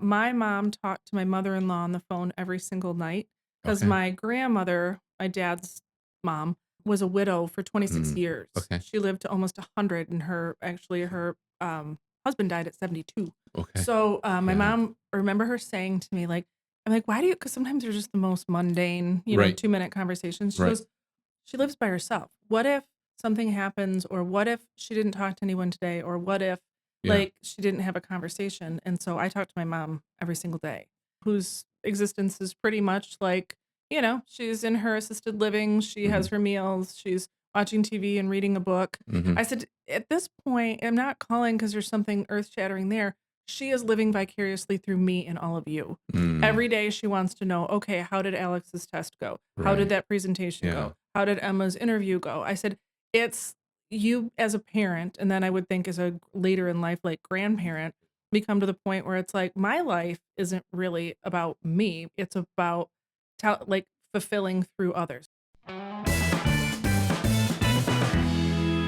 My mom talked to my mother-in-law on the phone every single night because Okay. my grandmother, my dad's mom, was a widow for 26 Mm. years. Okay. She lived to almost 100, and her husband died at 72. Okay. So, my Yeah. mom I remember her saying to me, like I'm like, "Why do you?" Because sometimes they're just the most mundane, Right. 2-minute conversations. She Right. goes, "She lives by herself. What if something happens, or what if she didn't talk to anyone today, or what if, Yeah. like, she didn't have a conversation?" And so I talk to my mom every single day, whose existence is pretty much like, she's in her assisted living, she has Mhm. her meals, she's watching TV and reading a book. Mhm. I said, "At this point, I'm not calling because there's something earth-shattering there. She is living vicariously through me and all of you." Mm. Every day she wants to know, "Okay, how did Alex's test go? How did Right. that presentation Yeah. go? How did Emma's interview go?" I said, "It's you as a parent," and then I would think as a later in life, like, grandparent, become to the point where it's like, my life isn't really about me, it's about fulfilling through others.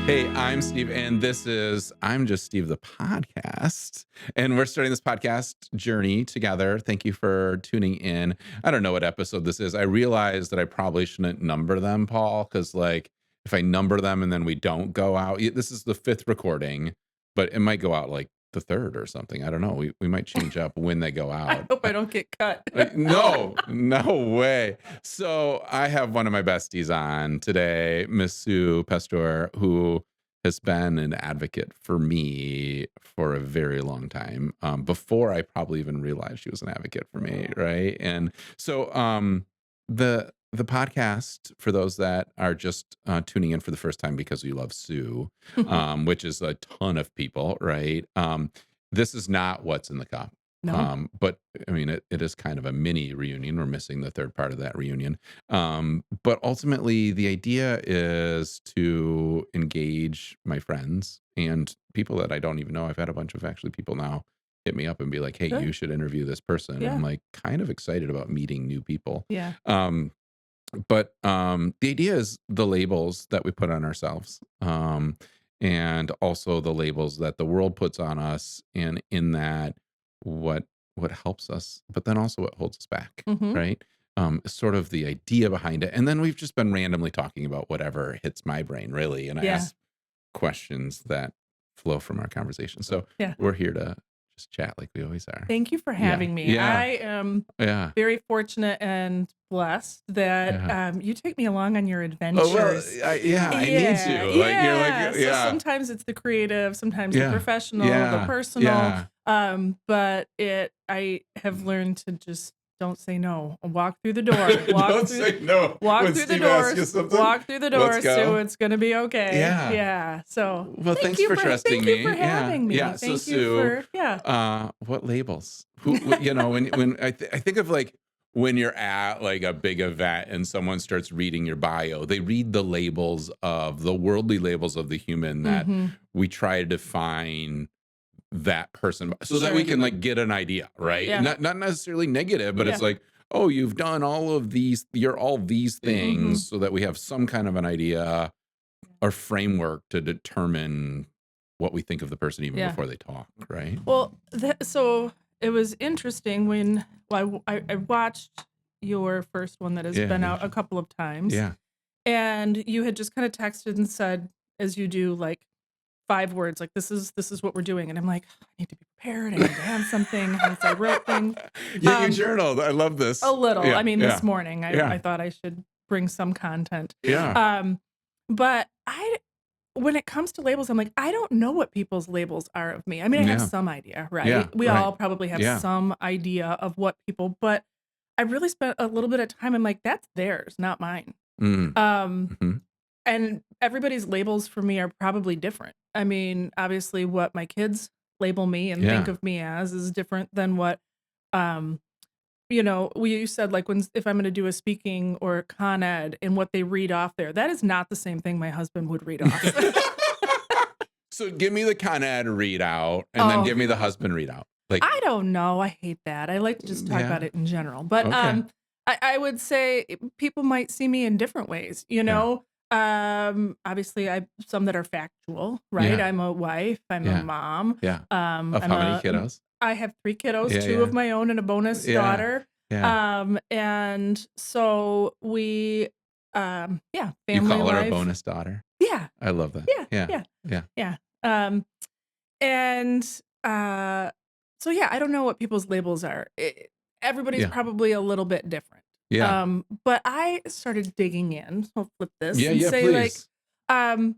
Hey, I'm Steve, and this is I'm Just Steve, the podcast. And we're starting this podcast journey together. Thank you for tuning in. I don't know what episode this is. I realize that I probably shouldn't number them, Paul, because, like, if I number them and then we don't go out, this is the fifth recording, but it might go out like the third or something. I don't know. We might change up when they go I out. hope I don't get cut. No, no way. So I have one of my besties on today, Miss Sue Pastoor, who has been an advocate for me for a very long time, before I probably even realized she was an advocate for me, right? And so the podcast, for those that are just tuning in for the first time because you love Sue, which is a ton of people, right? This is not what's in the cup. No. But I mean, it is kind of a mini reunion. We're missing the third part of that reunion. But ultimately, the idea is to engage my friends and people that I don't even know. I've had a bunch of actually people now hit me up and be like, "Hey, Good. you should interview this person." And I'm Yeah. like, kind of excited about meeting new people. Yeah. Um, but the idea is the labels that we put on ourselves. And also the labels that the world puts on us, and in that, what what helps us, but then also what holds us back, Mhm. right? Sort of the idea behind it, and then we've just been randomly talking about whatever hits my brain, really, and I Yeah. ask questions that flow from our conversation. So Yeah. we're here to just chat like we always are. Thank you for Yeah, having me. yeah, I am yeah, very fortunate and blessed that, yeah. you take me along on your Oh well, adventures. I need Yeah, to. Like you're like yeah. So yeah, sometimes it's the creative, sometimes the yeah, professional, the yeah, personal, yeah. but I have learned to just don't say no. Walk through the door. Walk Don't through say no walk when through the Steve asks you doors. something. Walk through the Let's doors, Sue. go. It's gonna be okay. Yeah. Yeah. So Well, thanks for trusting thank you for me. Yeah, having me. yeah. So Thank you Sue, for yeah. what labels? When I think of, like, when you're at like a big event and someone starts reading your bio, they read the labels of the worldly labels of the human that Mhm. we try to define that person so that we Sure. can, like, get an idea, right? Yeah. Not necessarily negative, but it's Yeah. like, oh, you've done all of these, you're all these Mhm. things, so that we have some kind of an idea or framework to determine what we think of the person even Yeah. before they talk, right? Well, so it was interesting when I watched your first one that has Yeah, been yeah, out a couple of times, yeah. and you had just kind of texted and said, as you do, like 5 words, like this is what we're doing, and I'm like, I need to be prepared. I need to have something. Hence, I wrote things. Yeah, you Um, journaled. I love a this. little. I Yeah, mean, this yeah, morning I yeah, thought I should bring some content. yeah, Um, but when it comes to labels, I'm like, I don't know what people's labels are of me. I mean, I have yeah, some idea, right? yeah, We right. all probably have Yeah. some idea of what people, but I really spent a little bit of time. I'm like, that's theirs, not mine. Mm, Um, mhm. and everybody's labels for me are probably different. I mean, obviously, what my kids label me and think Yeah. of me as is different than what, um, you said, like, if I'm going to do a speaking or con ed and what they read off there, that is not the same thing my husband would read off. So give me the Con Ed readout, and then Oh, give me the husband readout. Like, I don't know. I hate that. I like to just talk about yeah, it in general. But okay, I would say people might see me in different ways. yeah, Obviously, I some that are factual, right? Yeah. I'm a wife, I'm a Yeah. mom, Yeah. Of I'm how many a kiddos? I have 3 kiddos, Yeah, 2 of yeah. my own and a bonus Yeah. daughter, Yeah. and so we, yeah, You family call her a life. bonus daughter? Yeah, I love that. yeah, Yeah. yeah, Yeah. yeah, um, and, so yeah, I don't know what people's labels are. Everybody's Yeah. probably a little bit different. Yeah. But I started digging in, so I'll flip this Yeah, and yeah, say, like, please. um,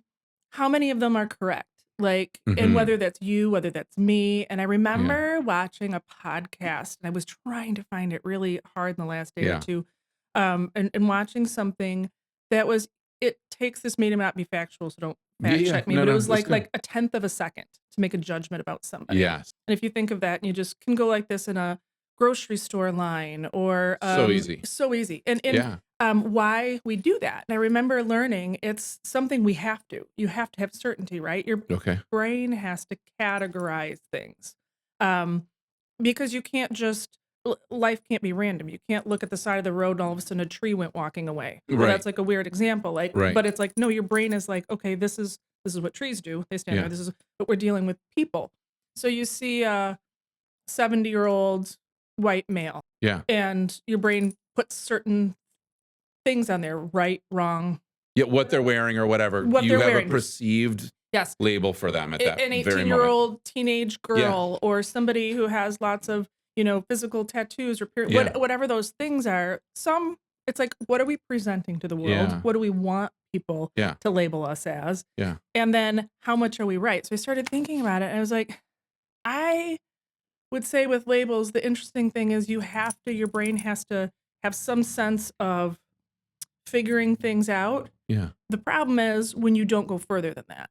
how many of them are correct? Like, and Mhm. whether that's you, whether that's me. And I Yeah. remember watching a podcast, and I was trying to find it really hard in the last day or Yeah. two, and watching something that was, it takes this, may not be factual, so don't Yeah, fact yeah. check me, No, but it no, was that's good. like a tenth of a second to make a judgment about somebody. Yes. And if you think of that, and you just can go like this in a grocery store line, or So easy. so easy. And Yeah. why we do that. And I remember learning it's something we have to. You have to have certainty, right? Your Okay. brain has to categorize things. Um, because you can't just, life can't be random. You can't look at the side of the road and all of a sudden a tree went walking away. Well, Right. that's like a weird example. Like, Right. but it's like, no, your brain is like, okay, this is what trees do. They stand there. Yeah. This is, but we're dealing with people. So you see a 70-year-old white male, Yeah. and your brain puts certain things on there, right, wrong, Yeah, what they're wearing or whatever. what You they're have a wearing. perceived Yes. label for them at that An very moment. 18-year-old teenage Yeah. girl, or somebody who has lots of, physical tattoos, or Yeah. whatever those things are. Some, it's like, what are we presenting to the world? Yeah. What do we want people Yeah. to label us as? Yeah. And then how much are we right? So I started thinking about it, and I was like, I would say with labels, the interesting thing is your brain has to have some sense of figuring things out. Yeah. The problem is when you don't go further than that.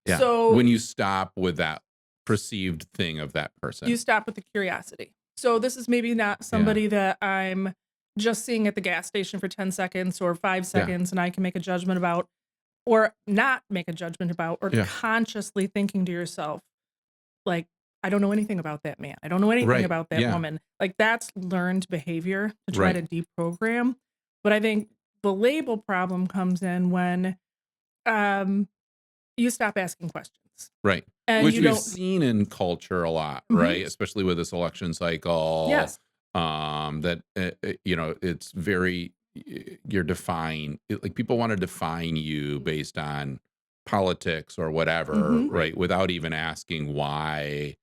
Yeah. So When you stop with that perceived thing of that person. you stop with the curiosity. So this is maybe not Yeah. somebody that I'm just seeing at the gas station for 10 seconds or 5 Yeah. seconds, and I can make a judgment about, or not make a judgment about, or Yeah. consciously thinking to yourself, like, I don't know anything about that man. I don't know anything Right. about that Yeah. woman. Like, that's learned behavior to try Right. to deprogram. But I think the label problem comes in when um, you stop asking questions, Right. and Which you we've don't. seen in culture a lot, Mhm. right? Especially with this election cycle. Yes. That it's very you're defined. Like people want to define you based on politics or whatever, Mhm. right? Without even asking why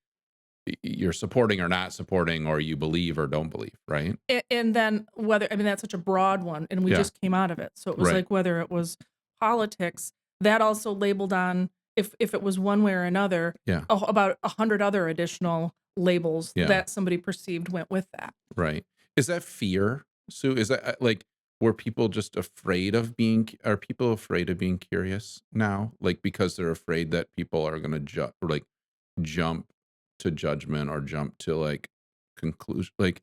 you're supporting or not supporting, or you believe or don't believe, right? And then whether, I mean, that's such a broad one, and we Yeah. just came out of it. So it was Right. like whether it was politics, that also labeled on, if it was one way or another, Yeah. about 100 other additional labels Yeah. that somebody perceived went with that. Right. Is that fear, Sue? Is that like were people just afraid of being are people afraid of being curious now? Like because they're afraid that people are gonna jump to judgment or jump to like conclusion. Like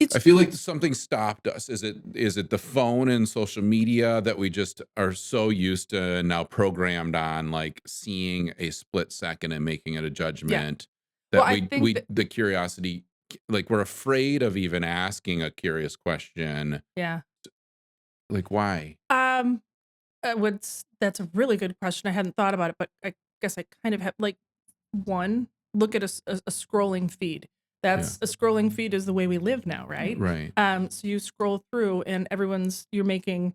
I It's feel like something stopped us. Is it the phone and social media that we just are so used to and now programmed on, like seeing a split second and making it a Yeah. judgment Well, that I think we that, the curiosity, like we're afraid of even asking a curious question. yeah. Like why? Um, that's a really good question. I hadn't thought about it, but I guess I kind of have, like, one, look at a scrolling feed. Yeah. That's, a scrolling feed is the way we live now, right? Right. So you scroll through, and you're making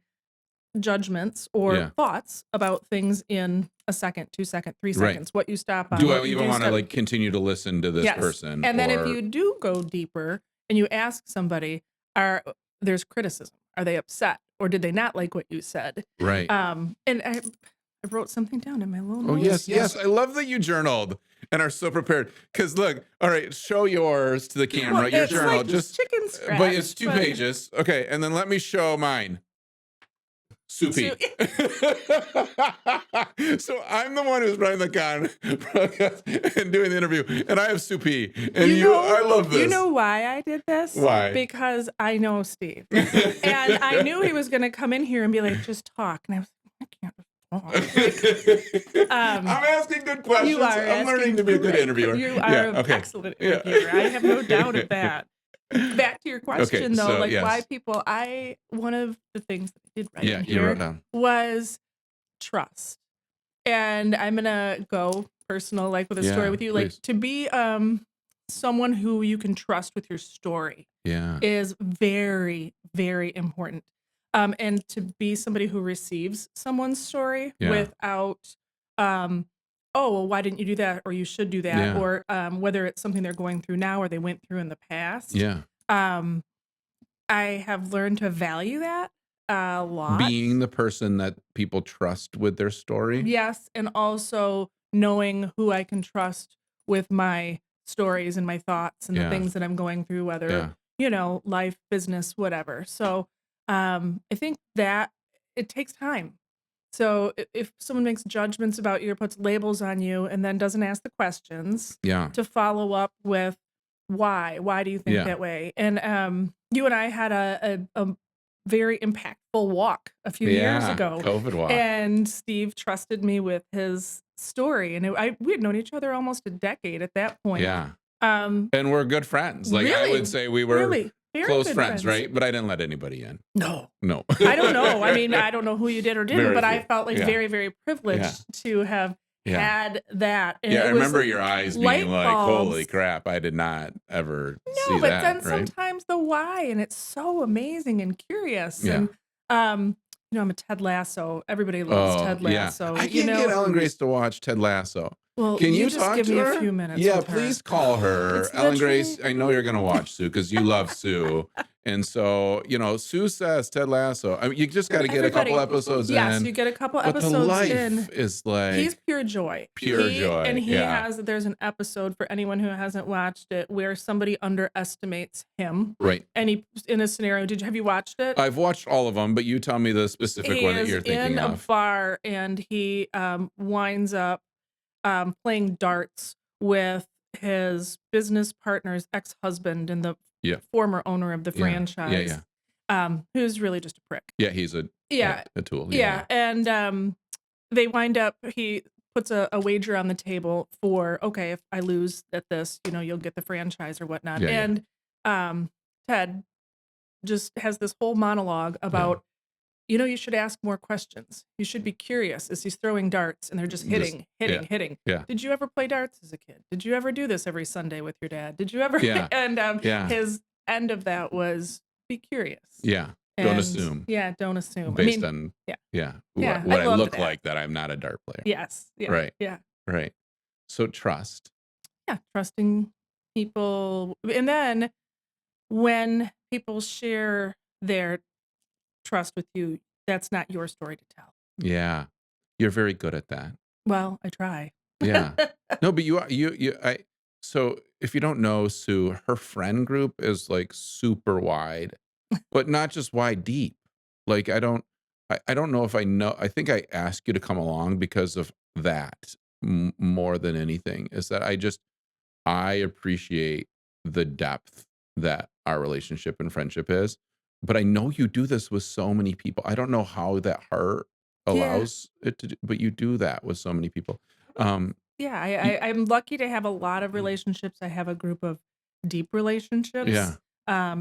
judgments or Yeah. thoughts about things in a second, 2 second, 3 Right. seconds, what you stop on, Do I what you even do want to stop. like continue to listen to this Yes. person And then if or you do go deeper and you ask somebody, are there's criticism. Are they upset? Or did they not like what you said? right? And I wrote something down in my little Oh, notes. yes. I love that you journaled and are so prepared. Because look, all right, show yours to the camera. Well, Your it's journal, like just chicken scratch. but it's 2 but- pages. Okay, and then let me show mine. Soupy. So I'm the one who's running the broadcast and doing the interview, and I have Soupy. And I love this. You know why I did this? Why? Because I know Steve. And I knew he was going to come in here and be like, just talk. And I was like, I can't just talk. I'm asking good questions. You are I'm learning asking to be a good great interviewer. You are an excellent interviewer. I have no doubt of that. Back to your Okay, question though, so like why yes. people one of the things that I did write Yeah, in you wrote here down. was trust. And I'm gonna go personal, like, with a story Yeah, with you, like, please. to be, someone who you can trust with your story Yeah. is very, very important. And to be somebody who receives someone's story Yeah. without, um, "Oh, well, why didn't you do that?" or "You should do that," Yeah. or, whether it's something they're going through now or they went through in the past, Yeah. um, I have learned to value that a lot. Being the person that people trust with their story. Yes, and also knowing who I can trust with my stories and my thoughts and the Yeah. things that I'm going through, whether, Yeah. life, business, whatever. So, I think that it takes time. So if someone makes judgments about you or puts labels on you and then doesn't ask the questions Yeah. to follow up with why? Why do you think Yeah. that way? And you and I had a very impactful walk a few years Yeah. ago, COVID walk. and Steve trusted me with his story, and we had known each other almost a decade at that point. Yeah. Um, And we're good friends. Like, I would really, say we were really, very close good friends, friends. right? But I didn't let anybody in. No. No. I don't know. I mean, I don't know who you did or didn't, Very but I few. felt like Yeah. very, very Yeah. privileged to have Yeah. had that. And Yeah. I it was remember your eyes being light like, holy bulbs. crap, I did not ever No, see but that, then right? sometimes the why, and it's so amazing and curious. Yeah. And I'm a Ted Lasso. Everybody loves Oh, Ted yeah. Lasso, I can't get Ellen Grace to watch Ted Lasso. Well, Can you you just talk give to me a her? few minutes Yeah, with her. please call her. It's Ellen literally Grace, I know you're going to watch Sue because you love Sue. And so, Sue says Ted Lasso. I mean, you just got to get a couple everybody. episodes Yes, in, you get a couple but the episodes life in. is like He's pure joy. pure joy. He Yeah. has there's an episode for anyone who hasn't watched it where somebody underestimates him. Right. And he in a scenario, have you watched it? I've watched all of them, but you tell me the specific He one that is you're in thinking a of. bar and he winds up playing darts with his business partner's ex-husband and the Yeah. former owner of the Yeah. Yeah. franchise, Yeah. who's really just a prick. Yeah. He's Yeah, a tool. Yeah. yeah, and they wind up. He puts a wager on the table for okay, if I lose at this, you'll get the franchise or whatnot. Yeah. Yeah. And Ted just has this whole monologue Yeah. about you should ask more questions. You should be curious as he's throwing darts and they're just Just, hitting, hitting, yeah. hitting. Yeah. Did you ever play darts as a kid? Did you ever do this every Sunday with your dad? Did you ever? Yeah. And Yeah. his end of that was be curious. Yeah. Don't assume. Yeah, don't assume. Based on yeah. what I I loved look that. like, that I'm not a dart player. Yes. Yeah. Right. Yeah. Right. So trust. Yeah. Trusting people. And then when people share their trust with you, that's not your story to tell. Yeah. You're very good at that. Well, I try. Yeah. No, but so if you don't know Sue, her friend group is like super wide, but not just wide, deep. Like I don't know if I know. I think I asked you to come along because of that more than anything is that I appreciate the depth that our relationship and friendship is. But I know you do this with so many people. I don't know how that heart Yeah. allows it to, but you do that with so many people. Um, Yeah. y- I'm lucky to have a lot of relationships. I have a group of deep relationships. yeah,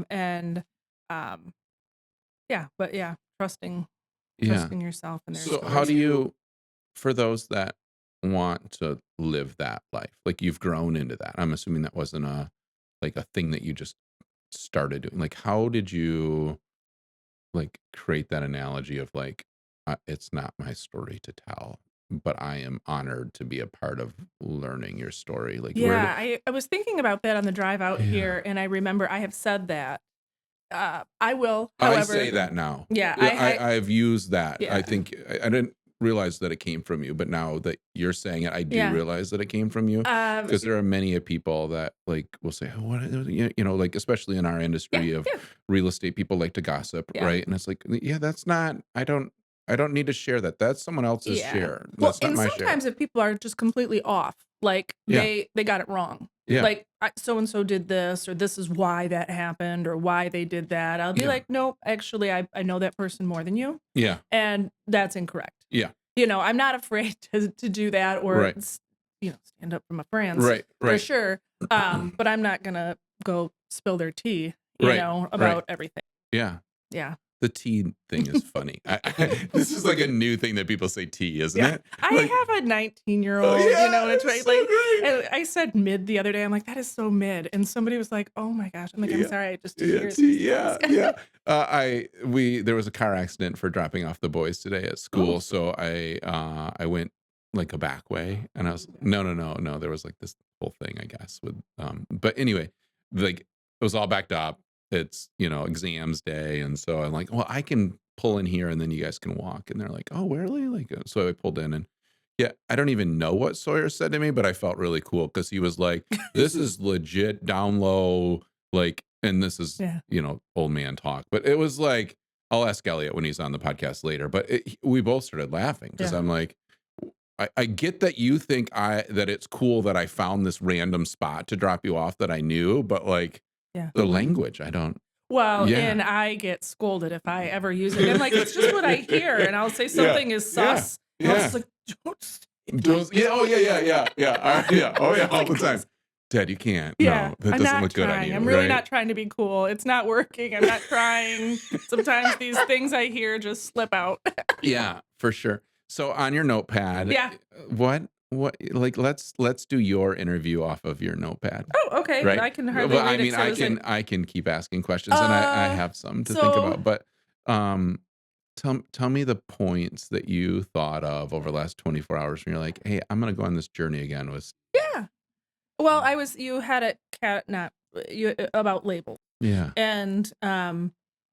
And um, yeah, but yeah, yeah. trusting yourself and their So how stories. do you, for those that want to live that life, like you've grown into that? I'm assuming that wasn't a thing that you just started doing. Like, how did you like create that analogy of like it's not my story to tell, but I am honored to be a part of learning your story. Like Yeah, I was thinking about that on the drive out yeah. here, and I remember I have said that. I will, I however, say that now. yeah, I've used that. I yeah, think I didn't realize that it came from you, but now that you're saying it, I do yeah. realize that it came from you Um, because there are many a people that like will say, "Oh, what?" Like especially in our yeah, industry of yeah, real estate, people like to gossip, yeah, right? And it's like, yeah, that's not. I don't need to share that. That's someone else's yeah. share. Well, That's not and my share. sometimes if people are just completely off, like Yeah, they got it wrong, yeah, like so and so did this, or this is why that happened, or why they did that. I'll be yeah, like, nope, actually, I know that person more than you, yeah, and that's incorrect. yeah. I'm not afraid to do that or Right, stand up for my friends right, for right. sure. But I'm not gonna go spill their tea Right, right. about everything. Yeah. Yeah. The tea thing is funny. This is like a new thing that people say tea, isn't Yeah. it? Like, I have a oh, 19-year-old, yeah, and a it's 20 so like, great. and I said mid the other day. I'm like, "That is so mid." And somebody was like, "Oh my gosh." I'm like, "I'm Yeah. sorry, I just Yeah, hear these tea, things." yeah, yeah. There was a car accident for dropping off the boys today at Oh, school, so I went like a back way, and I was no, no, no, no. There was like this whole thing, I guess, with but anyway, like it was all backed up. It's exams day, and so I'm like, well, I can pull in here, and then you guys can walk. And they're like, oh, really? Like, so I pulled in, and yeah, I don't even know what Sawyer said to me, but I felt really cool because he was like, this is legit down low, like, and this is, yeah. old man talk. But it was like, I'll ask Elliot when he's on the podcast later. But we both started laughing because Yeah. I'm like, I get that you think that it's cool that I found this random spot to drop you off that I knew, but like Yeah. the language, I don't. Well, Yeah. and I get scolded if I ever use it. I'm like, "It's just what I hear." And I'll say Yeah. something is Yeah. sus, and I'll Yeah. just like, "Don't say Don't, yeah. Oh, yeah. Yeah. Yeah. Yeah. Yeah. Oh, yeah. It's All like, the time. "Please." Dad, you can't. Yeah, No, that I'm doesn't not look good on trying. you. I'm really Right. not trying to be cool. It's not working. I'm not trying. Sometimes these things I hear just slip out. Yeah, for sure. So on your notepad, Yeah. what like let's do your interview off of your notepad, Oh, okay. right? I can hardly Well, I read it, mean, so is it I can keep asking questions, and I uh, have some to think so about, but um tell me the points that you thought of over the last 24 hours when you're like, "Hey, I'm gonna go on this journey again with." yeah. Well, you had it not you about labels. Yeah. And,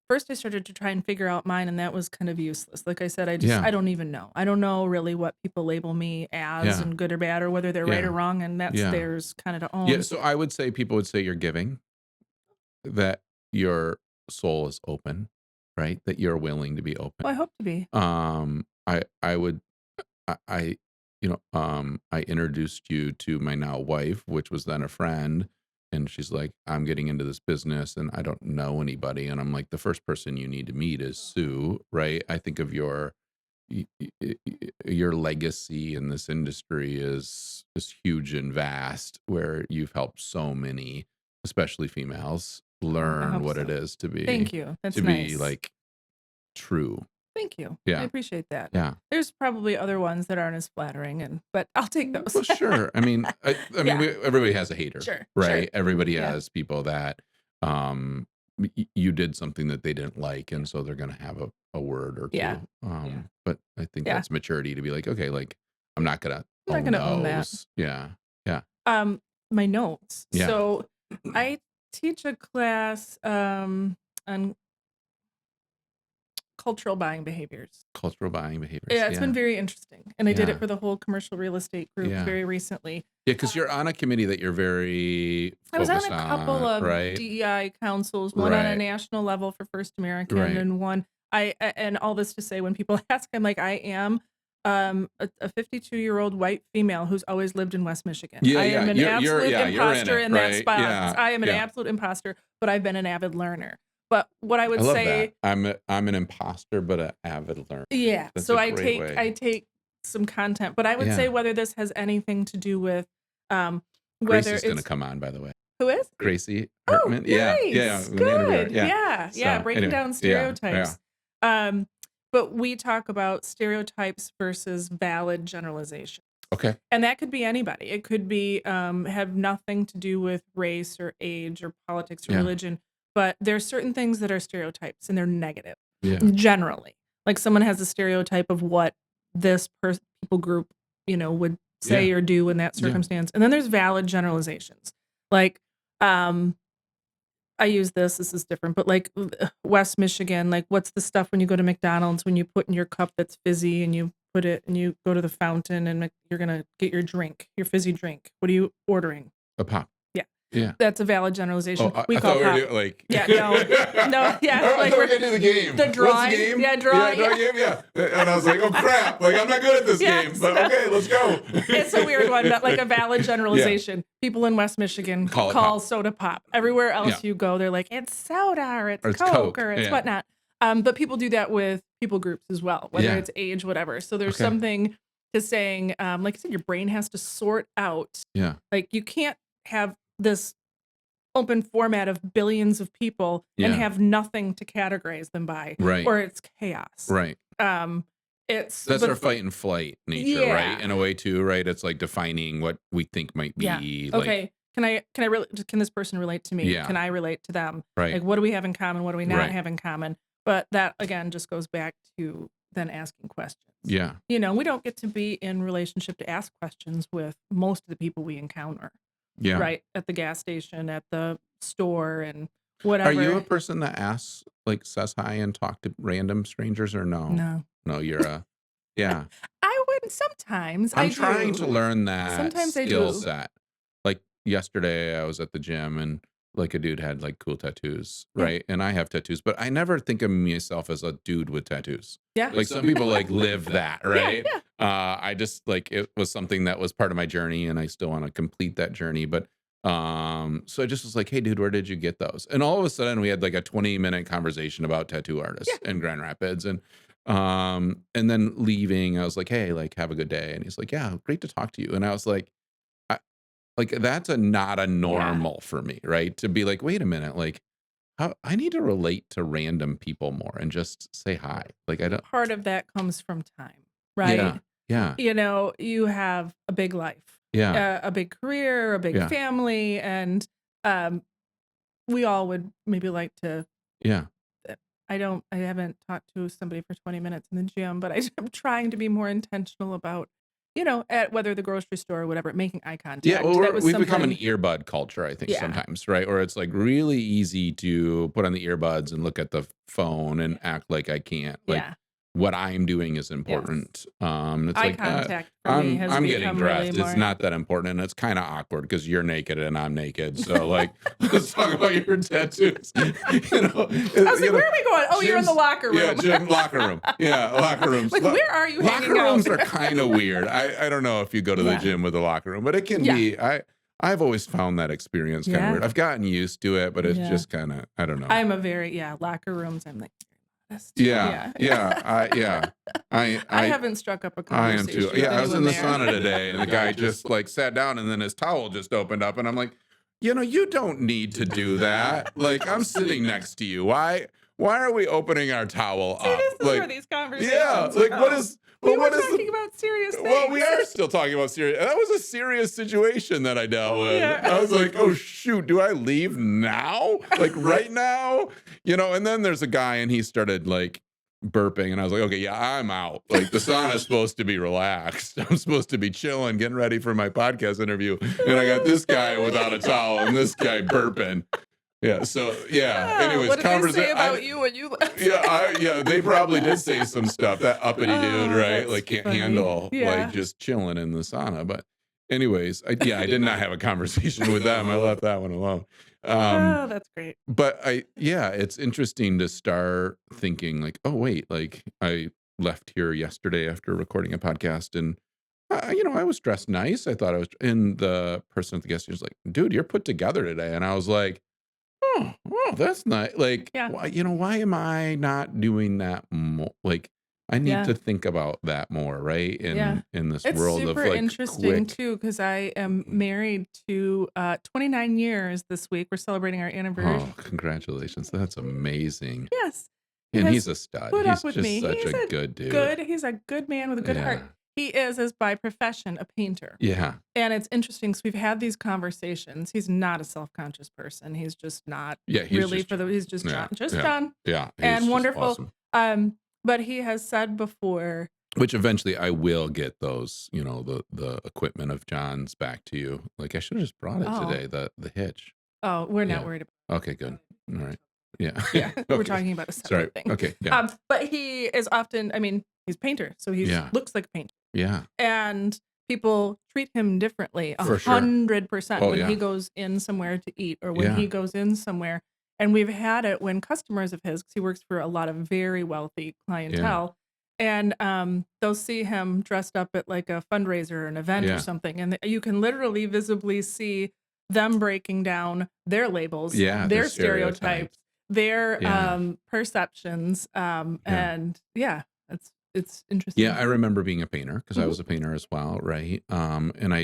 first I started to try and figure out mine, and that was kind of useless. Like I said, Yeah. I don't even know. I don't know really what people label me as Yeah. and good or bad or whether they're right or Yeah. wrong, and that's Yeah. theirs kinda to Yeah, own. so I would say people would say you're giving, that your soul is open, right? That you're willing to be open. Well, I hope to be. I would I I introduced you to my now wife, which was then a friend, and she's like, I'm getting into this business and I don't know anybody, and I'm like, the first person you need to meet is Sue, right? I think of your legacy in this industry is huge and vast, where you've helped so many, especially females, Oh, I learn hope what it so. is to Thank be you. That's nice. like true. Thank you. I Yeah. appreciate that. Yeah. There's probably other ones that aren't as flattering, but I'll take those. Well, sure. I mean, Yeah, everybody has a hater, sure, sure. right? Everybody Yeah, has people that you did something that they didn't like, yeah, and so they're gonna have a word or yeah, two. yeah, But I think yeah. that's maturity to be like, okay, like I'm not gonna I'm not own gonna own that. those. Yeah. Yeah. My notes. Yeah. So I teach a class on cultural buying behaviors. Cultural buying behaviors. Yeah, it's been Yeah. very interesting, and I did it Yeah. for the whole commercial real estate group Yeah. very recently. Yeah, because you're on a committee that you're very I was on focused a couple on, of right? DEI councils, one on a Right. national level for First American, Right. and one and all this to say, when people ask, I'm like, I am a 52-year-old white female who's always lived in West Michigan. Yeah, I yeah. am an You're absolute yeah, you're in imposter it, in that right? spot. Yeah. I am an Yeah. absolute imposter, but I've been an avid learner. But what I I would love say, that. I'm an imposter, but an avid learner. yeah, That's so a great way. I take some content, but I would say Yeah. whether this has anything to do with whether Gracie's gonna it's come on, by the way. who is? Gracie Oh, Hartman. Yeah. Yeah. nice. We interview her. Good. Yeah. Yeah. Yeah. So Breaking anyway. down Yeah. Yeah. stereotypes. Um, but we talk about stereotypes versus valid generalization. Okay. And that could be anybody. It could be have nothing to do with race or age or politics or Yeah. religion. But there are certain things that are stereotypes and they're negative Yeah. generally. Like someone has a stereotype of what this people group, would say Yeah. or do in that Yeah. circumstance. And then there's valid generalizations. Like I use this is different, but like West Michigan, like what's the stuff when you go to McDonald's when you put in your cup that's fizzy and you put it and you go to the fountain and you're going to get your drink, your fizzy drink. What are you ordering? A pop. Yeah. Yeah. That's a valid generalization. Oh, We I call thought we were pop. doing like. Yeah, no, yeah, I like thought we we're were getting to the game. the What's drawing. the game? Yeah, drawing. Yeah, game. Yeah. And I was like, oh crap! Like I'm not good at this game, Yes. but okay, let's go. It's a weird one, but like a valid generalization. People in West Michigan Call it call pop. soda pop. Everywhere else Yeah. you go, they're like, it's soda or it's Or it's Coke, Coke. or it's Yeah. whatnot. But people do that with people groups as well, whether Yeah. it's age, whatever. So there's Okay. something to saying, like I said, your brain has to sort out. Yeah. Like you can't have this open format of billions of people and Yeah. have nothing to categorize them by, Right. or it's chaos. Right. Um, it's That's but our fight and flight nature, right? In yeah. a way too, right? It's like defining what we think might Yeah. be like, Okay. Can this person relate to me? yeah, Can I relate to them? right, Like, what do we have in common? What do we not right. have in common? But that again just goes back to then asking questions. Yeah. We don't get to be in relationship to ask questions with most of the people we encounter, Yeah. right? At the gas station, at the store, and Are you a whatever. person that asks, like, says hi and talk to random strangers or no? No. No, you're a, yeah. I wouldn't sometimes I I'm trying do. to learn that Sometimes I skill do. set. Like yesterday, I was at the gym and like a dude had like cool tattoos, Yeah. right? And I have tattoos, but I never think of myself as a dude with tattoos. Yeah. Like some people like live that, Yeah, right? yeah. I just like it was something that was part of my journey, and I still want to complete that journey. But so I just was like, hey, dude, where did you get those? And all of a sudden, we had like a 20-minute conversation about tattoo artists Yeah. in Grand Rapids, and then leaving, I was like, hey, like, have a good day. And he's like, yeah, great to talk to you. And I was I, like, that's not a Yeah. normal for me, right? To be like, wait a minute, like, how I need to relate to random people more and just say hi. Like, I don't, Part of that comes from time, yeah, right? yeah, You have a big life, yeah, a big career, a big yeah, family, and um, we all would maybe like to. yeah. I haven't talked to somebody for 20 minutes in the gym, but I'm trying to be more intentional about, at whether the grocery store or whatever, making eye Yeah, well, contact. That was we've become an something, earbud culture, I think, yeah, sometimes, right? Or it's like really easy to put on the earbuds and look at the phone and act like I can't, like yeah, what I'm doing is yes. important. It's Eye like contact for me has I'm getting become really dressed. It's more. not that important, and it's kind of awkward because you're naked and I'm naked. So like, let's talk about your tattoos. I was like, where are we going? Oh, you're in the Gyms, locker yeah, room. gym locker room, yeah, locker rooms. Like, where are you Locker hanging rooms out? are kind of weird. I don't know if you go to the Yeah, gym with a locker room, but it can yeah, be. I've always found that experience kind of yeah, weird. I've gotten used to it, but it's yeah. just kind of, I don't know. I'm a very, yeah, locker rooms. I'm like, modest. Yeah, Yeah. yeah, yeah. I I I haven't struck up a I am too. conversation with Yeah, I was in anyone the there. sauna today, and the guy just like sat down, and then his towel just opened up, and I'm like, you don't need to do that. Like, I'm sitting next to you. Why are we opening our towel See, up? this is where Like, these yeah, conversations like what go. is? We Well, were what is talking the? about serious Well, we things. are still talking about serious. That was a serious situation that I dealt with. I Yeah. was like, oh shoot, do I leave now? Like right now? And then there's a guy and he started like burping, and I was like, okay, yeah, I'm out. Like the sauna's supposed to be relaxed. I'm supposed to be chilling, getting ready for my podcast interview. And I got this guy without a towel and this guy burping. Yeah. So yeah. Anyways, What did they say conversation. about you when you left? Yeah, they probably did say some stuff. That uppity dude, Oh, right? that's Like can't funny. handle like Yeah. just chilling in the sauna. But anyways, I did not have a conversation with them. I left that one alone. Um, Oh, that's great. but yeah, it's interesting to start thinking like, oh wait, like I left here yesterday after recording a podcast, and I was dressed nice. I thought I was, and the person at the guest was like, dude, you're put together today, and I was like, oh, that's nice. Like, Yeah. why am I not doing that more? Like, I need Yeah. to think about that more, right? Yeah. In this It's world of super like interesting quick. too, because I am married to 29 years this week. We're celebrating our anniversary. Oh, congratulations! That's amazing. Yes. He And has he's a stud. put He's up with just me. such a good dude. He's a good man with a good heart. Yeah, He is, as by profession, a painter. yeah, And it's interesting because we've had these conversations. He's not a self-conscious person. He's just not yeah. really he's just Yeah, John, just yeah, John, yeah. He's and just wonderful. awesome. But he has said before, Which eventually I will get those, the equipment of John's back to you. Like I should have just brought it oh, today. The hitch. oh, we're not Yeah. worried Okay, good. All right. Yeah. about. Yeah, we're Okay. talking about a Sorry. separate thing. Okay. Yeah. But he is often. I mean, he's a painter, so he Yeah. looks like a painter, Yeah. and people treat him differently For sure. 100% Oh when yeah. he goes in somewhere to eat or when Yeah. he goes in somewhere. And we've had it when customers of his, because he works for a lot of very wealthy Yeah. clientele, and they'll see him dressed up at like a fundraiser or an event or Yeah. something, and you can literally visibly see them breaking down their labels, Yeah. their The stereotypes, stereotypes. their Yeah. perceptions, Yeah. and yeah, it's interesting. Yeah. I remember being a painter because I Mhm. was a painter as well, right? And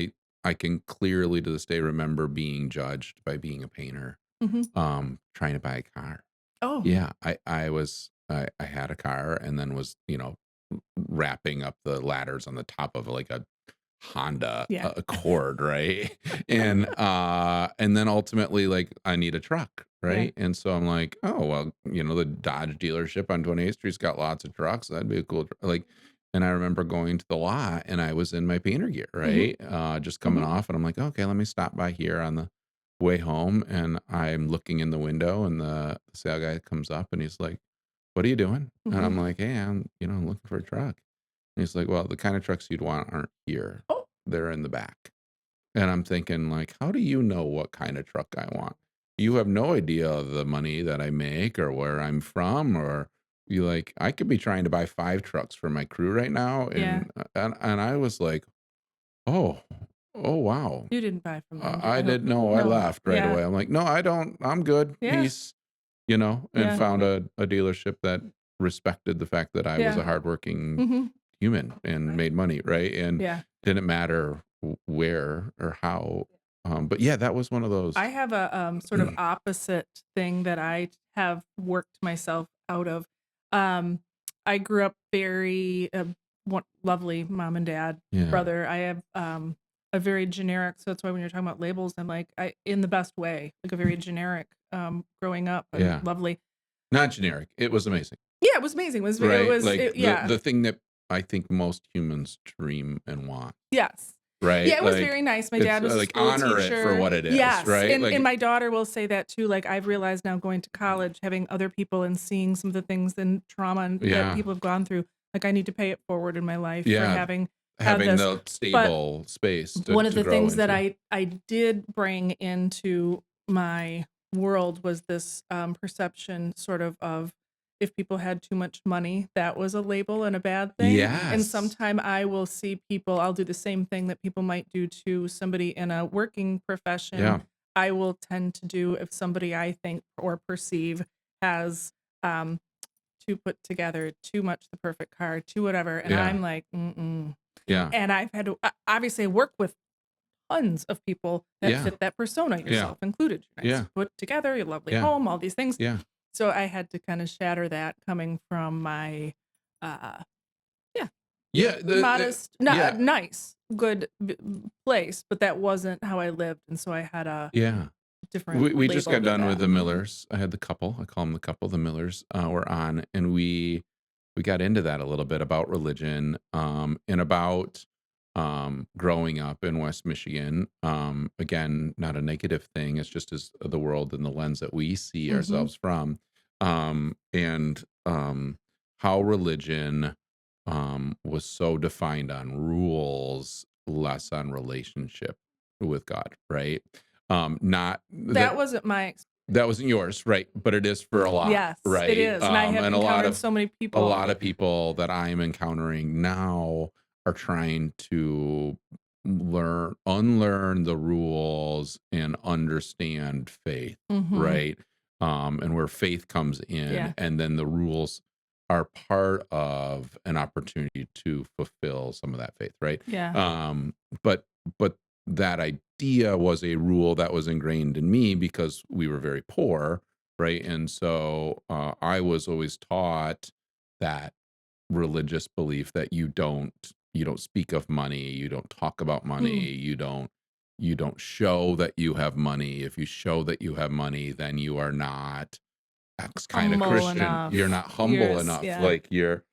I can clearly to this day remember being judged by being a painter. Mhm. trying to buy a car. Oh, Yeah, I had a car and then was, wrapping up the ladders on the top of like a Honda yeah. Accord, right? And then ultimately like I need a truck, Yeah. right? And so I'm like, oh well, the Dodge dealership on 28th Street's got lots of trucks. That'd be a cool like. And I remember going to the lot and I was in my painter gear, Mhm. right? Just coming Mhm. off, and I'm like, okay, let me stop by here on the way home. And I'm looking in the window, and the sale guy comes up and he's like, "What are you doing?" And Mhm. I'm like, "Hey, I'm looking for a truck." And he's like, "Well, the kind of trucks you'd want aren't here. Oh. They're in the back." And I'm thinking, like, how do you know what kind of truck I want? You have no idea of the money that I make or where I'm from, or you like, I could be trying to buy 5 trucks for my crew right now. Yeah. And I was like, oh, oh wow. You didn't buy from them, I I hope didn't know. I no. left right Yeah. away. I'm like, no, I don't. I'm good. Yeah. Peace. And Yeah. found a dealership that respected the fact that I was Yeah. a hardworking Mhm. human and Right. made money, right? And Yeah. didn't matter where or how. But yeah, that was one of I those. have a, sort of opposite thing that I have worked myself out of. Um, I grew up very, lovely mom and dad, Yeah, brother. I have, a very generic so that's why when you're talking about labels, I'm like, I in the best way, like a very generic, growing up and yeah. lovely. Not generic. It was amazing, Yeah, it was amazing. right? Like Yeah. the thing that I think most humans dream and want, Yes. Yeah, right? it was Like very nice. My it's dad was a like school honor it for teacher. what it is, Yes, right? and Like my daughter will say that too, like, I've realized now going to college, having other people and seeing some of the things and trauma and that yeah, people have gone through, like, I need to pay it forward in my life for yeah. having had Having this. the But stable space one of to the grow things that into. I did bring into my world was this, perception sort of if people had too much money, that was a label and a bad thing, and Yes. sometime I will see people I'll do the same thing that people might do to somebody in a working profession. Yeah. I will tend to do if somebody I think or perceive has, um, too put together, too much the perfect car, too whatever, and Yeah. I'm like, "Mm-mm." Yeah. And I've had to obviously work with tons of people that Yeah. fit that persona, Yeah. yourself included. You're nice, Yeah. put together, your lovely Yeah. home, all these things. Yeah. So I had to kind of shatter that coming from my, uh, yeah, Yeah. modest, Yeah. nice, good place, but that wasn't how I lived, and so I had a Yeah. different We just label got to done with that. the Millers. I had the couple. I call them the couple. The Millers were on, and we got into that a little bit about religion, and about growing up in West Michigan. Again, not a negative thing. It's just as the world and the lens that we see Mhm. ourselves from, and how religion was so defined on rules, less on relationship with God, right? Not that That wasn't my that wasn't yours, right? But it is for a lot, yes, it right? is, and I have And encountered so many a people. lot of people that I'm encountering now are trying to unlearn the rules and understand faith, Mhm. right? And where faith comes in, Yeah, and then the rules are part of an opportunity to fulfill some of that faith, right? yeah. Um, but that idea was a rule that was ingrained in me because we were very poor, right? And so I was always taught that religious belief that you don't speak of money, you don't talk about Mm. money, you don't show that you have money. If you show that you have money, then you are not X kind of Humble Christian. You're enough. not humble Yours, enough. yeah. Like you're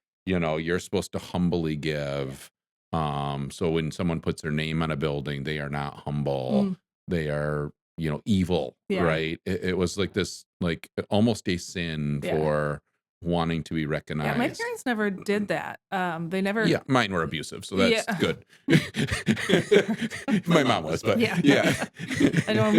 supposed to humbly give. So when someone puts their name on a building, they are not humble. Mm, They are, evil, yeah, right? It was like this, like almost a sin yeah. for wanting to be Yeah, my recognized. parents never did that. They never. Yeah, mine were abusive, so Yeah. that's good. My mom was, but Yeah. yeah. I know,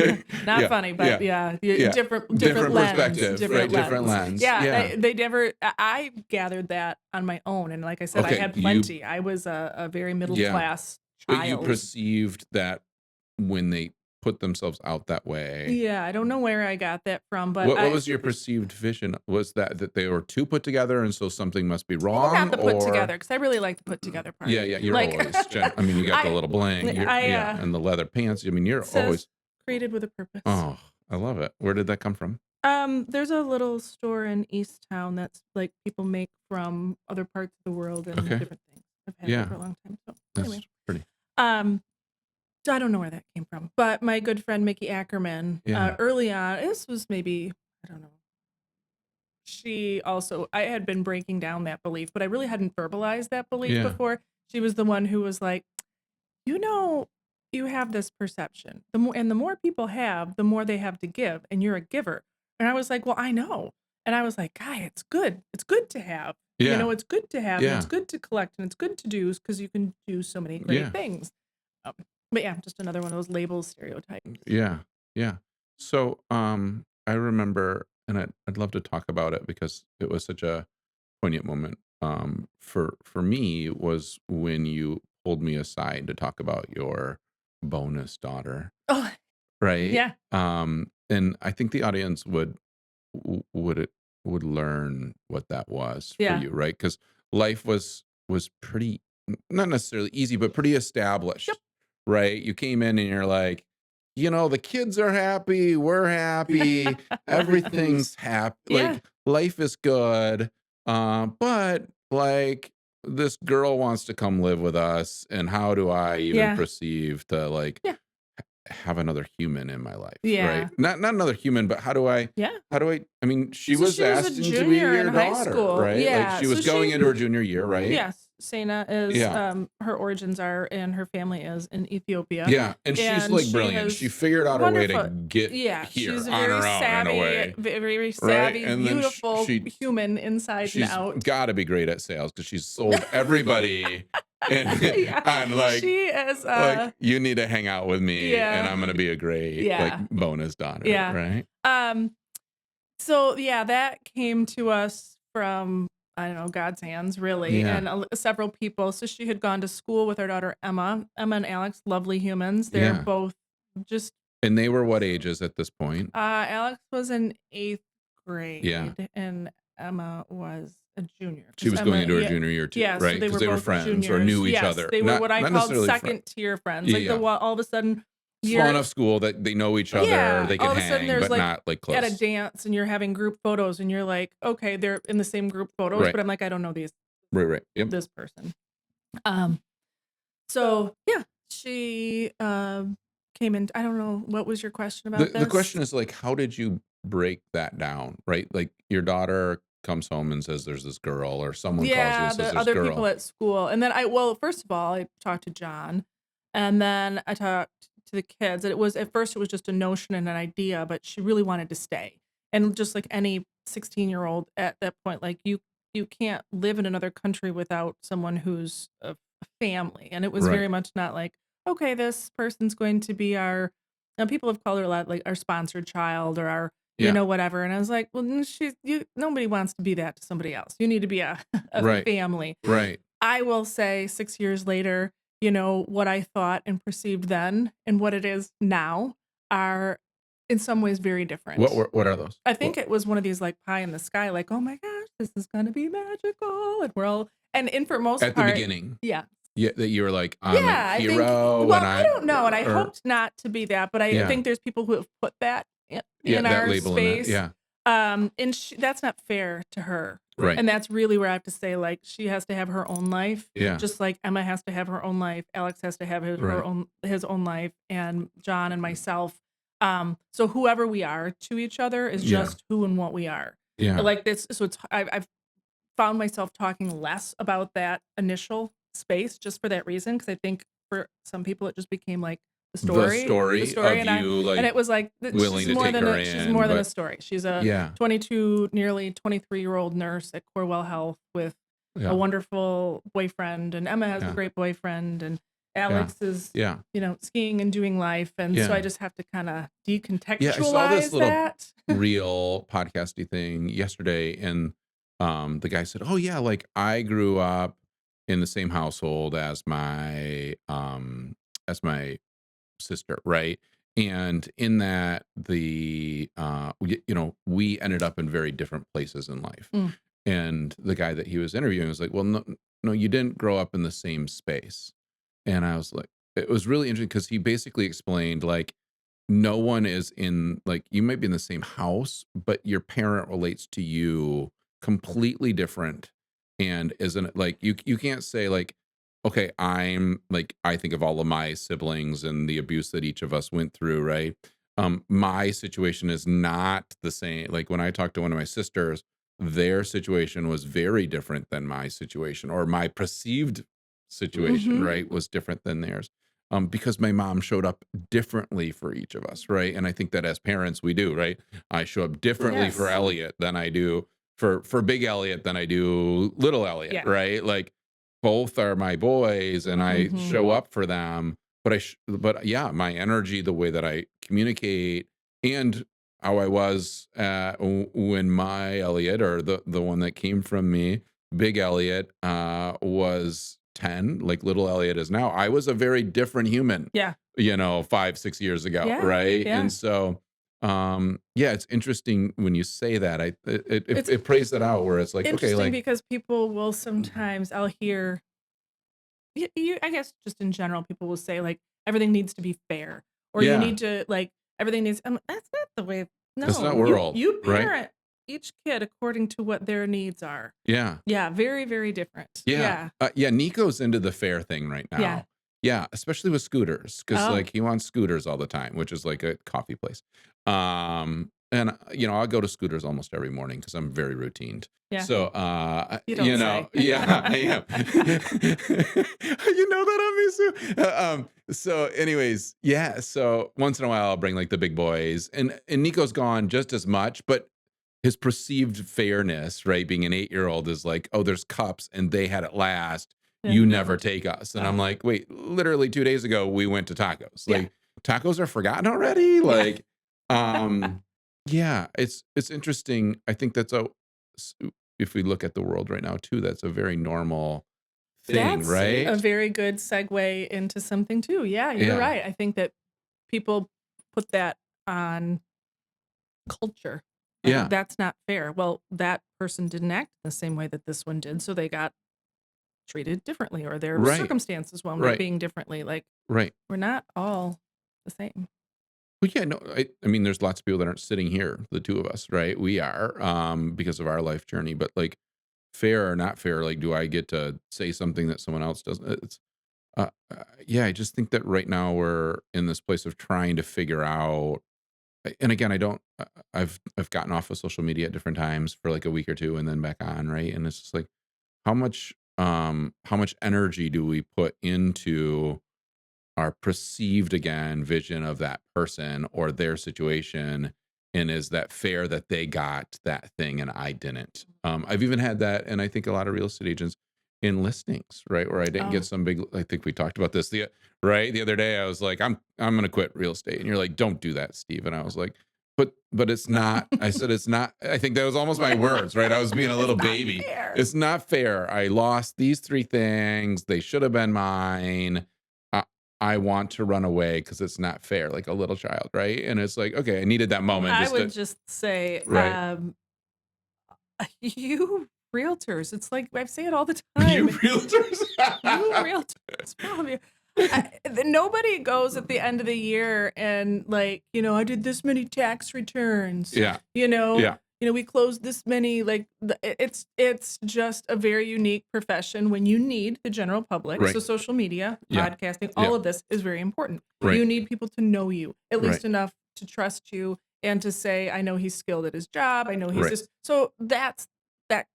not Yeah, funny, but yeah, yeah, yeah. different Different lens, perspective, right? different Different lens. lens. Yeah, Yeah. they never I gathered that on my own, and like I said, I Okay, had plenty. I was a very middle yeah, class but you child. perceived that when they put themselves out that way. Yeah, I don't know where I got that from, but What was your perceived vision? Was that they were too put together and so something must be maybe wrong, not the put or together because I really like the put together part. yeah, yeah, you're Like, always I mean, you got the I little bling, I, yeah, and the leather pants. I mean, you're says always created with a purpose. oh, I love it. Where did that come from? There's a little store in East Town that's like people make from other parts of the world and Okay. different things. I've had it Yeah, for a long time. So that's anyway, pretty. um, so I don't know where that came from, but my good friend Mickey Ackerman, Yeah. early on, this was maybe I don't know. She also I had been breaking down that belief, but I really hadn't verbalized that belief Yeah. before. She was the one who was like, you know, you have this perception. The more people have, the more they have to give, and you're a giver. And I was like, well, I know. And I was like, Guy, it's good. It's good to have. Yeah. It's good to have, and it's Yeah. good to collect, and it's good to do because you can do so many great Yeah. things. Um, but yeah, just another one of those labels, stereotypes. Yeah. Yeah. So, I remember, and I'd love to talk about it because it was such a poignant moment, for me was when you pulled me aside to talk about your bonus daughter, Oh, right? yeah, And I think the audience w would it would learn what that was for yeah, you, right? Because life was pretty not necessarily easy, but pretty yep, established, right? You came in and you're like, the kids are happy, we're happy, everything's happy, yeah, like life is good. But like this girl wants to come live with us, and how do I even yeah, perceive to like yeah, have another human in my life, right? yeah, Not another human, but yeah. I mean, she So was she was a asking to be junior in your high daughter, school. right? Like Yeah. she was going into her junior year, right? Yes, Sana is, Yeah. her origins are and her family is in Ethiopia, Yeah, and she's and like she brilliant. She has figured out a way to wonderful get yeah, here she's a on very her own in a savvy, way, very right? savvy, And then beautiful she human inside and she's out. got to be great at sales because she's sold everybody and Yeah, on she is, you need to hang out with me and yeah, I'm gonna be a great like yeah, bonus daughter, yeah. right? Um So, yeah, that came to us from, I don't know, God's hands, really, Yeah. and several people. So she had gone to school with our daughter Emma. Emma and Alex, lovely humans. They're Yeah. both just And they were what ages at this point? Alex was in 8th Yeah. grade and Emma was a junior She because was going Emma into her junior year too, yeah, so right? they Because were they were both friends or juniors. knew each Yes, other. they were what I Not called necessarily 2nd tier friends. Yeah, Like, yeah. all of a sudden Small you're enough school that they know each other, yeah, they all could of a sudden hang, there's, but like, not, like, at a close. dance and you're having group photos and you're like, "Okay, they're in the same group photos," Right. but I'm like, "I don't know Right, right. Yep. this person." Um, so, yeah, she, came in I don't know, what was your question about The this? question is, like, how did you break that down, right? Like, your daughter comes home and says there's this girl, or someone calls you Yeah, and says the there's a other people girl. at school, and then first of all, I talked to John, and then I talked to the kids, and it was at first, it was just a notion and an idea, but she really wanted to stay, and just like any 16-year-old at that point, like, you can't live in another country without someone who's a family, and it was Right. very much not like, "Okay, this person's going to be our" and people have called her a lot, like, our sponsored child or our Yeah. whatever. And I was like, well, nobody wants to be that to somebody else. You need to be a, a Right. family. Right. I will say 6 years later, what I thought and perceived then and what it is now are in some ways very different. What are those? I What think it was one of these like pie in the sky, like, oh my gosh, this is going to be magical. And we're all, and for most at the part, beginning? yeah. Yeah, that you were like, "I'm a Yeah, I think hero," and well, I don't know, and I or hoped not to be that, but I yeah. think there's people who have put that Yeah, in that our label in that, space, yeah. and that's not fair to her, Right. and that's really where I have to say, like, she has to have her own life, Yeah. just like Emma has to have her own life, Alex has to have Right. his own life, and John and myself, so whoever we are to each other is Yeah. just who and what we are. Yeah. Like, this so I've found myself talking less about that initial space just for that reason, because I think for some people it just became like The the story story, of you, and like, it was like willing to take her she's in, more than a but story. She's a yeah. 22, nearly 23-year-old nurse at Corewell Health with a Yeah. wonderful boyfriend, and Emma has a Yeah. great boyfriend, and Yeah. Alex is Yeah. skiing and doing life, and so I Yeah. just have to kind of Yeah, I saw this decontextualize little that. real podcasty thing yesterday, and the guy said, "Oh yeah, like I grew up in the same household as my sister, right? And in that, we ended up in very different places in life." Mm, And the guy that he was interviewing was like, "Well, no, no, you didn't grow up in the same space." And I was like, it was really interesting because he basically explained like no one is in like you might be in the same house, but your parent relates to you completely different and isn't like you can't say like, okay, I'm like I think of all of my siblings and the abuse that each of us went through, right? My situation is not the same. Like when I talked to one of my sisters, their situation was very different than my situation, or my perceived situation, Mhm. right, was different than theirs. Because my mom showed up differently for each of us, right? And I think that as parents, we do, right? I show up differently for Yes. Elliot than I do for Big Elliot than I do Little Elliot, Yeah. right? Like both are my boys, and I Mhm. show up for them. But yeah, my energy, the way that I communicate, and how I was when my Elliot, or the one that came from me, Big Elliot, was 10, like little Elliot is now. I was a very different human, Yeah. 5, 6 years ago, Yeah. right? Yeah. And so, yeah, it's interesting when you say that. It's It plays that out where it's like, okay, interesting like, because people will sometimes I'll hear I guess just in general, people will say like everything needs to be fair, or you yeah, need to like everything needs. That's not the way. that's not No, world, you right? parent each kid according to what their needs are. Yeah. Yeah, very very different. Yeah. Yeah, Yeah, Nico's into the fair thing right yeah. now. Yeah, especially with scooters, because Oh, like, he wants scooters all the time, which is like a coffee place. And, I'll go to scooters almost every morning because 'cause I'm very routined. yeah. So, You don't say. yeah, I am. You know that of me, Sue? So anyways, yeah, so once in a while, I'll bring, like, the big boys, and Nico's gone just as much, but his perceived fairness, right, being an 8-year-old is like, "Oh, there's cups and they had it last. Yeah. You never take us." And I'm Oh, like, "Wait, literally 2 days ago, we went to tacos. yeah, Like, tacos are forgotten already?" yeah. Like, um, yeah, it's interesting. I think that's a s if we look at the world right now too, that's a very normal thing, That's a right? very good segue into something too. Yeah, you're Yeah. right. I think that people put that on culture. Like, Yeah. that's not fair. Well, that person didn't act the same way that this one did, so they got treated differently, or their Right. circumstances wound up Right. being differently. Like, Right. we're not all the same. Well, yeah, no, I mean, there's lots of people that aren't sitting here, the 2 of us, right? We are, because of our life journey, but, like, fair or not fair, like, do I get to say something that someone else doesn't? Yeah, I just think that right now we're in this place of trying to figure out and again, I don't I've gotten off of social media at different times for, like, a week or 2 and then back on, right? And it's just like, how much energy do we put into our perceived again vision of that person or their situation, and is that fair that they got that thing and I didn't? I've even had that, and I think a lot of real estate agents in listings, right, where I didn't get Oh, some big, I think we talked about this the other day. I was like, I'm gonna quit real estate, and you're like, don't do that, Steve. And I was like, but it's not. I said it's not. I think that was almost my words, right? I was being a it's little not baby. fair. It's not fair. I lost these 3 things. They should have been mine. I want to run away because it's not fair, like a little child, right? And it's like, okay, I needed that moment I just would to just say, right. you realtors, it's like I say it all the You time. realtors. You realtors, all of you. Nobody goes at the end of the year and like, I did this many tax returns. Yeah, You know, yeah, we closed this many. Like, it's just a very unique profession when you need the general public. So right. social media, Yeah, podcasting, yeah, all of this is very important. right, You need people to know you at right, least enough to trust you and to say, I know he's skilled at his job. I know he's right. just so that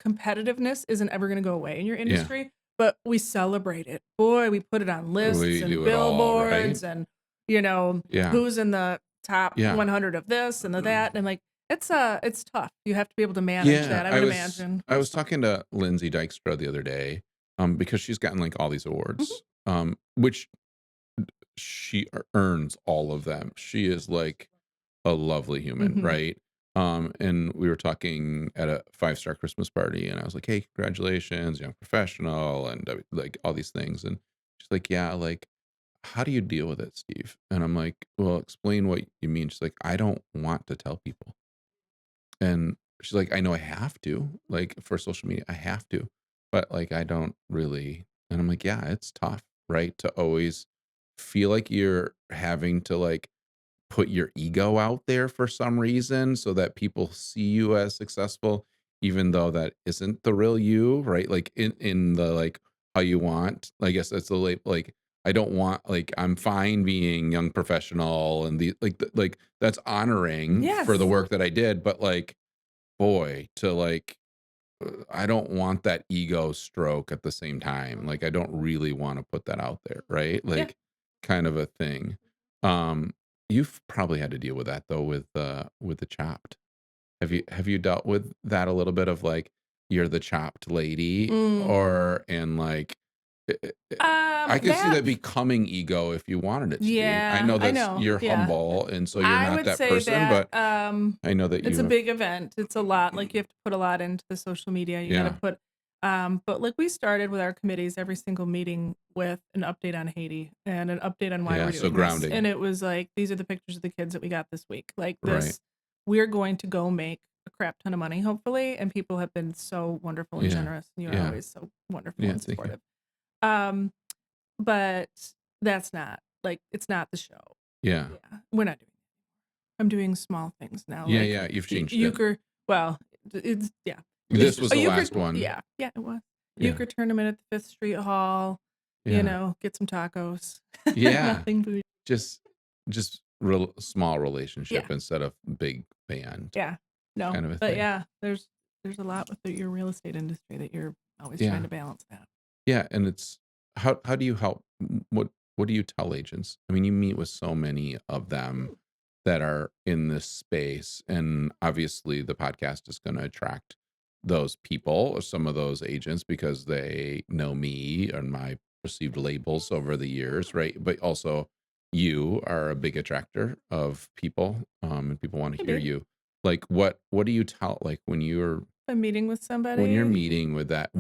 competitiveness isn't ever going to go away in your Yeah, industry, but we celebrate it. Boy, we put it on lists we and do it all, right? billboards and, you know, Yeah, who's in the top yeah. 100 of this and the that. And like, it's tough. You have to be able to manage Yeah, that, I would imagine. I was talking to Lindsay Dykstra the other day, because she's gotten, like, all these Mhm, awards, which she earns all of them. She is, like, a lovely human, mhm. right? And we were talking at a five-star Christmas party, and I was like, "Hey, congratulations, young professional," and, like, all these things, and she's like, "Yeah, like, how do you deal with it, Steve?" And I'm like, "Well, explain what you mean." She's like, "I don't want to tell people." And she's like, "I know I have to, like, for social media, I have to, but, like, I don't really." And I'm like, "Yeah, it's tough, right? To always feel like you're having to, like, put your ego out there for some reason so that people see you as successful, even though that isn't the real you, right? Like in the like how you want. I guess that's the like I don't want like I'm fine being young professional and like that's honoring for the Yes. work that I did, but like boy, to like I don't want that ego stroke at the same time. Like I don't really want to put that out there, right? Yeah. Like kind of a thing. Um you've probably had to deal with that though with the Chopped. Have you dealt with that a little bit of like you're the Chopped lady Mm. or and like I could see That that becoming ego if you wanted it to be. I yeah, know I that's know. you're Yeah. humble and so you're I not would that say person, that, but I know that it's you a have big event. It's a lot, like, you have to put a lot into the social media. You gotta yeah. put, but, like, we started with our committees every single meeting with an update on Haiti and an update on why Yeah, we're so doing this, grounding. and it was like, "These are the pictures of the kids that we got this week." Like, Right. we're going to go make a crap ton of money, hopefully, and people have been so wonderful and Yeah. generous, and you are Yeah. always so wonderful Yeah, and thank you. supportive. Um, but that's not like, it's not the show. Yeah. Yeah, we're not doing I'm doing small things now, Yeah, like yeah, you've y changed it. euchre well, it's yeah. This was A the euchre last one. yeah, yeah, it was. Yeah. Euchre tournament at the 5th Street Hall, Yeah. get some tacos. Yeah. Nothing bougie. Just real small Yeah, relationship instead of big band yeah. No, kind of a but thing. yeah, there's a lot with your real estate industry that you're always trying Yeah. to balance that. Yeah, and it's how do you help what do you tell agents? I mean, you meet with so many of them that are in this space, and obviously the podcast is going to attract those people or some of those agents because they know me and my perceived labels over the years, right? But also you are a big attractor of people, and people want to hear Maybe. you. Like what do you tell like A meeting with when you're somebody. meeting with that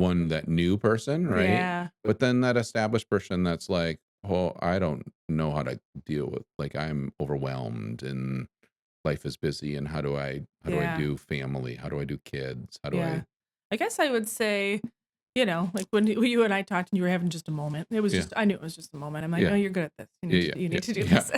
new person, right? Yeah, But then that established person that's like, "Oh, I don't know how to deal with like I'm overwhelmed and life is busy and how do I yeah. do family? How do I do kids? How do Yeah. I?" I guess I would say, like when you and I talked and you were having just a moment. It was Yeah. just I knew it was just a moment. I'm like, "Oh, Yeah. you're good at this. Yeah, yeah, You yeah, need to do yeah. this."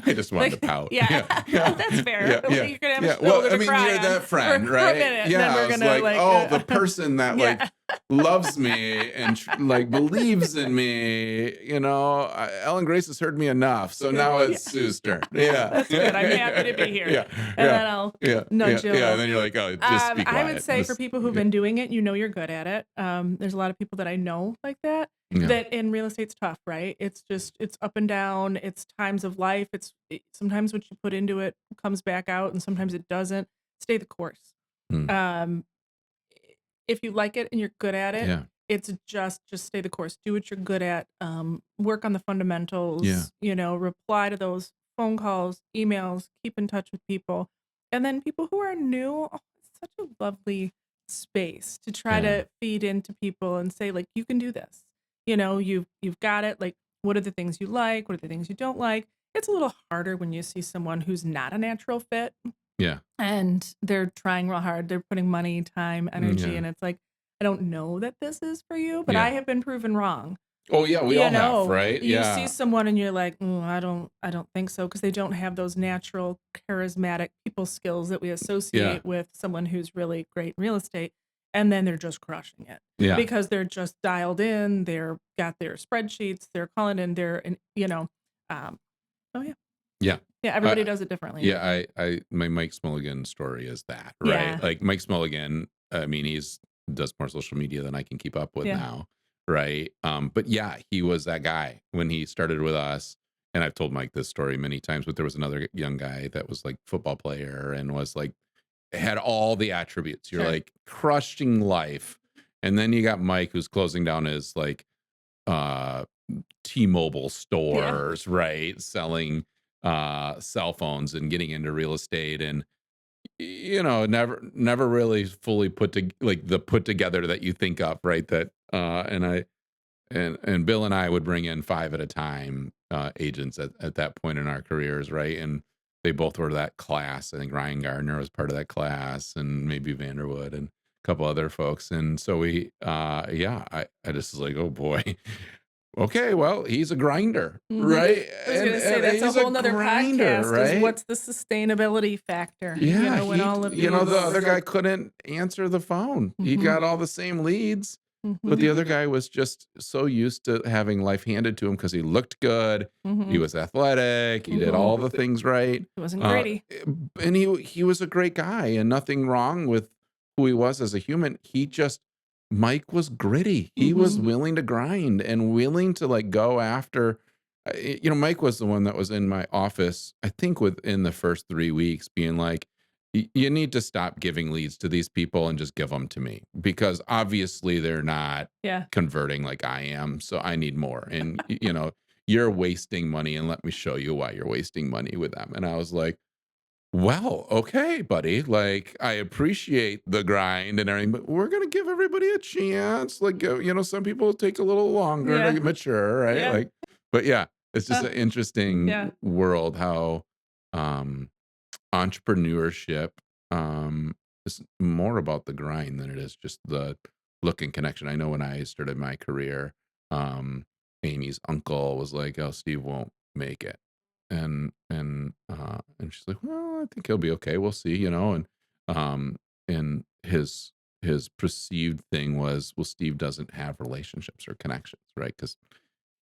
I just wanted to Like pout. yeah. Yeah, yeah, That's fair. yeah, yeah, Like, you're gonna have a yeah. Well, shoulder I to mean, cry you're on that friend, for a right? minute, and then Yeah, I we're was gonna like, like oh, the person that like yeah. loves me and like believes in me. Ellen Grace has heard me enough, so now Yeah. it's Sue's turn. Yeah, That's good. I'm happy to be here. yeah, And yeah, then I'll yeah, yeah, nudge you a yeah. And little. then you're like, oh, just be I would quiet. say for Just people who've yeah, been doing it, you're good at it. There's a lot of people that I know like that. yeah, That in real estate's tough, right? It's up and down. It's times of life. Sometimes what you put into it comes back out, and sometimes it doesn't. Stay the course. mm, Um, if you like it and you're good at it, yeah, it's just stay the course. Do what you're good at. Work on the yeah, fundamentals. Reply to those phone calls, emails. Keep in touch with people, and then people who are new. Oh, it's such a lovely space to try yeah, to feed into people and say like you can do this. You've got it. Like, what are the things you like? What are the things you don't like? It's a little harder when you see someone who's not a natural fit yeah, and they're trying real hard. They're putting money, time, energy, yeah, and it's like, I don't know that this is for you, but I yeah. have been proven wrong. Oh yeah, we all have, right? You see Yeah, someone and you're like, I don't think so because they don't have those natural charismatic people skills that we yeah, associate with someone who's really great in real estate. And then they're just crushing it yeah, because they're just dialed in. They're got their spreadsheets. They're calling in. Um, oh yeah, yeah. yeah. Everybody I does it differently. Yeah, I my Mike Smulligan story is that, right? Yeah, Like Mike Smulligan, I mean, he's does more social media than I can keep up with yeah, now, right? But yeah, he was that guy when he started with us. And I've told Mike this story many times, but there was another young guy that was like football player and was like had all the attributes. You're sure, like crushing life. And then you got Mike who's closing down his like uh T-Mobile yeah. stores, right? Selling cell phones and getting into real estate and never really fully put together that you think of, right? That and I and Bill and I would bring in five at a time agents at that point in our careers, right? And they both were that class. I think Ryan Gardner was part of that class and maybe Vanderwood and a couple other folks. And so we yeah, I just was like, oh boy. okay, well, he's a grinder, Mhm. right? I was gonna say And that's a he's a whole 'nother grinder, podcast is right? what's the sustainability factor, Yeah, when he all of the these other guy couldn't answer the phone. He Mhm, got all the same leads, but mhm, the other guy was just so used to having life handed to him because he looked good, he mhm, was athletic, he did mhm. all the things right, It wasn't uh, Grady. and he was a great guy and nothing wrong with who he was as a human. He just Mike was gritty. He was Mhm. willing to grind and willing to, like, go after Mike was the one that was in my office, I think within the first 3 weeks being like, You need to stop giving leads to these people and just give them to me because obviously they're not Yeah. converting like I am. So I need more. And, you're wasting money and let me show you why you're wasting money with them." And I was like, well, okay, buddy. Like, I appreciate the grind and everything, but we're going to give everybody a chance. Like, some people take a little longer Yeah. to mature, right? Yeah. Like, but yeah, it's just Uh, an interesting yeah. world how, um, entrepreneurship is more about the grind than it is just the look and connection. I know when I started my career, um, Amy's uncle was like, "Oh, Steve won't make it," and she's like, "Well, I think he'll be okay. We'll see," and his perceived thing was, well, Steve doesn't have relationships or connections, right? Because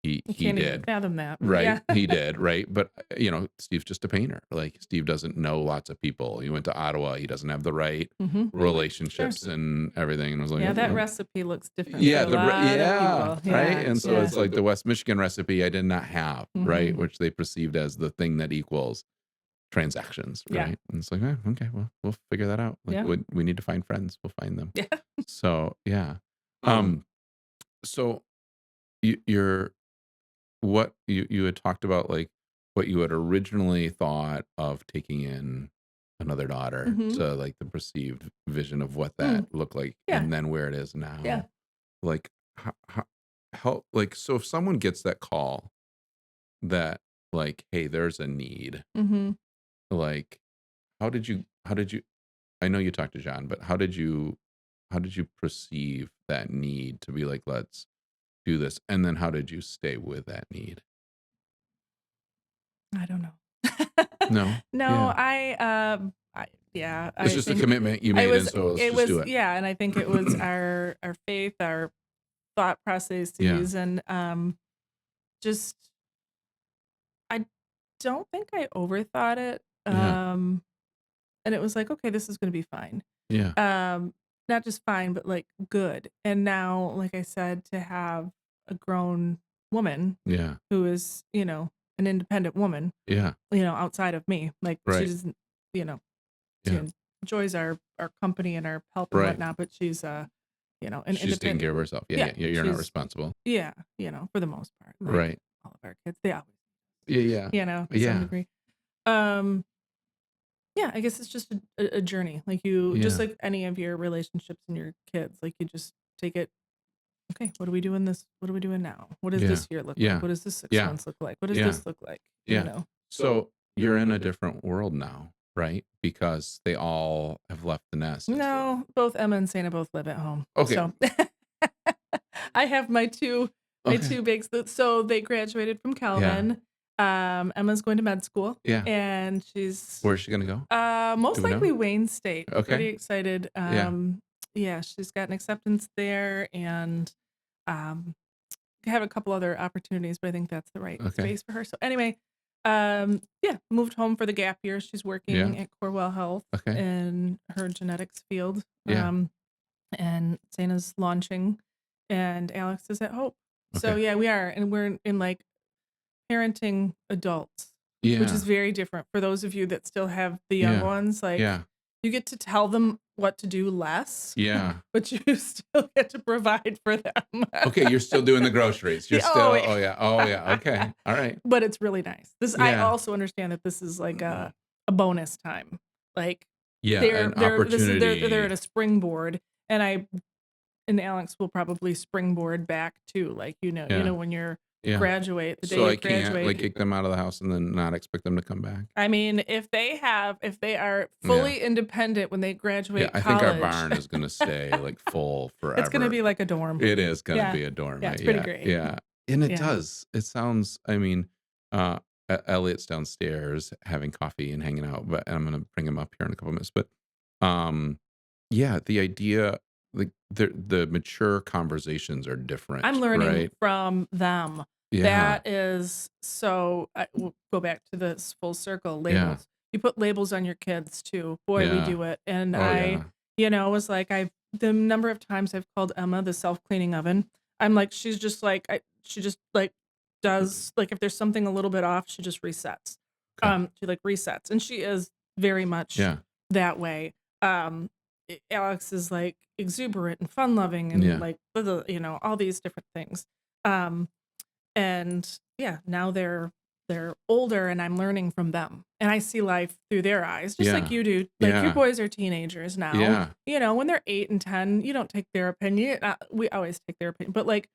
I he can't even did. fathom that, but Right, yeah. he did, right? But, Steve's just a painter, like, Steve doesn't know lots of people. He went to Ottawa, he doesn't have the right Mhm. Sure. relationships and everything, and I was like, Yeah, that "Oh." recipe looks different for Yeah, a lot of people. right? Yeah. And so Yeah. it's like the West Michigan recipe I did not have, right? Mhm. Which they perceived as the thing that equals transactions, Yeah. right? And it's like, okay, well, we'll figure that out. Like, Yeah. we need to find friends, we'll find them." Yeah. So, yeah. Um, so you're what you had talked about, like, what you had originally thought of taking in another daughter Mhm. to, like, the perceived vision of what that Mm. looked like, Yeah. and then where it is Yeah. now. Like, how like, so if someone gets that call that, like, "Hey, there's a need," Mhm. like, how did you I know you talked to John, but how did you perceive that need to be like, "Let's do this," and then how did you stay with that need? I don't know. No? No, Yeah. It's I just a think commitment you made, and so let's just do it. yeah, and I think it was our faith, our thought Yeah, processes, and, just I don't think I overthought it, yeah, and it was like, "Okay, this is gonna be fine." yeah, Um, Not just fine, but, like, good, and now, like I said, to have a grown woman yeah, who is, an independent woman, yeah, outside of me, like, she right, doesn't, you know yeah, she enjoys our company and our help and right. whatnot, but she's, an She's taking independent care of herself. Yeah, yeah, yeah, you're not she's responsible. yeah, for the most part, like Right. all of our kids, they always Yeah, yeah, to some yeah, degree. Um, yeah, I guess it's just a journey, like, you just yeah, like any of your relationships and your kids, like, you just take it, "Okay, what are we doing now? What does yeah, this year look like? yeah, What does this 6 yeah, months look like? What does yeah, this look like?" You yeah. know? So you're in a different world now, right? Because they all have left the nest. No, both Emma and Santa both live at home. Okay, So I have my okay, 2 bigs so they graduated from yeah, Calvin. Emma's going to med school, yeah. and she's, Where's she gonna go? Do most we know? likely Wayne State. Pretty Okay, excited. yeah, Yeah, she's got an acceptance there and, um, have a couple other opportunities, but I think that's the right okay, space for her. So anyway, yeah, moved home for the gap year. She's yeah, working at Corewell Health okay, in her genetics field. yeah, And Santa's launching, and Alex is at Hope. So okay, yeah, we are, and we're in like parenting adults, which is yeah, very different for those of you that still have the young yeah, ones. Like, yeah, you get to tell them what to do less, yeah. but you still get to provide for them. Okay, you're still doing the groceries. You're Yeah, oh, still, oh yeah. yeah, okay, all right. But it's really nice. I Yeah, also understand that this is like a bonus time. Like, yeah, an they're opportunity. at a springboard, and Alex will probably springboard back too, like, Yeah, when you're yeah. graduate, the day So you I can't, like, graduate. kick them out of the house and then not expect them to come back? I mean, if they are Yeah. fully independent when they Yeah, graduate I think our college, barn is gonna stay, like, full it's gonna forever. be like a dorm. It is gonna Yeah. be a dorm, Yeah, right? it's pretty Yeah, great. yeah. and it Yeah. does. It sounds I mean, Elliot's downstairs having coffee and hanging out, but I'm gonna bring him up here in a couple minutes, but, um, yeah, the idea like, the mature conversations are I'm different, learning right? from them. Yeah, That is so I we'll go back to this full circle, yeah, labels. You put labels on your kids too. Boy, we yeah. do it. And Oh, yeah. was like I've the number of times I've called Emma the self-cleaning oven. I'm like, she's just like she just like does like if there's something a little bit off, she just resets. Okay. She like resets. And she is very much Yeah, that way. Um Alex is like exuberant and fun loving and yeah, like all these different things. Um and yeah, now they're older and I'm learning from them. And I see life through their eyes, just like yeah, you do. Like your yeah, boys are teenagers now. yeah. When they're 8 and 10, you don't take their opinion. We always take their opinion, but like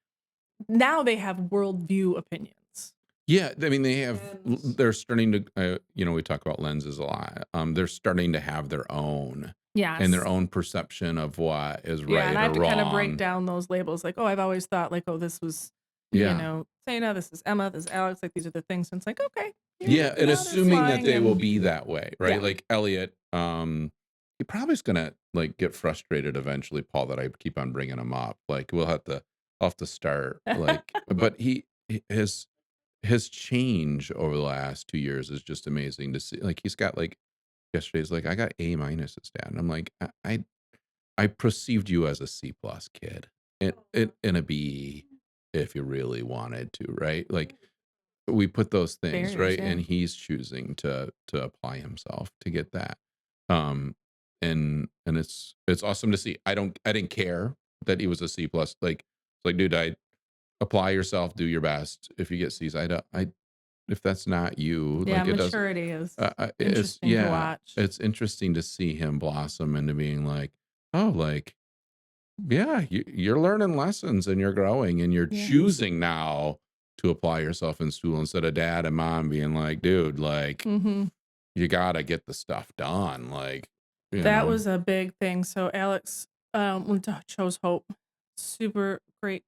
now they have worldview opinions. Yeah, I mean, they have And they're starting to, we talk about lenses a lot. They're starting to have their own and their yes. own perception of what is Yeah, and right I or have to kind of break wrong. down those labels. Like, oh, I've always thought like, oh, this was, Yeah. Sana, this is Emma, this is Alex. Like these are the things. And it's like, okay, Yeah, and now they're assuming that flying, they will and be that way, right? yeah, Like Elliot, he probably is gonna like get frustrated eventually, Paul, that I keep on bringing him up. Like I'll have to start like, but his change over the last 2 years is just amazing to see. Like he's got like yesterday's like I got A minuses, Dad, and I'm like I perceived you as a C plus kid, and a B if you really wanted to, right? Like we put those things, barriers. right? Yeah, And he's choosing to apply himself to get that. Um and it's awesome to see. I didn't care that he was a C plus. Like it's like, dude, I apply yourself, do your best. If you get C's, I don't I if that's not you, yeah. like it does Maturity is it's interesting to yeah, watch. it's interesting to see him blossom into being like, oh, like yeah, you're learning lessons and you're growing and you're Yeah. choosing now to apply yourself in school instead of dad and mom being like, dude, like Hmm. you gotta get the stuff done. Like, you That know, was a big thing. So Alex chose Hope. Super great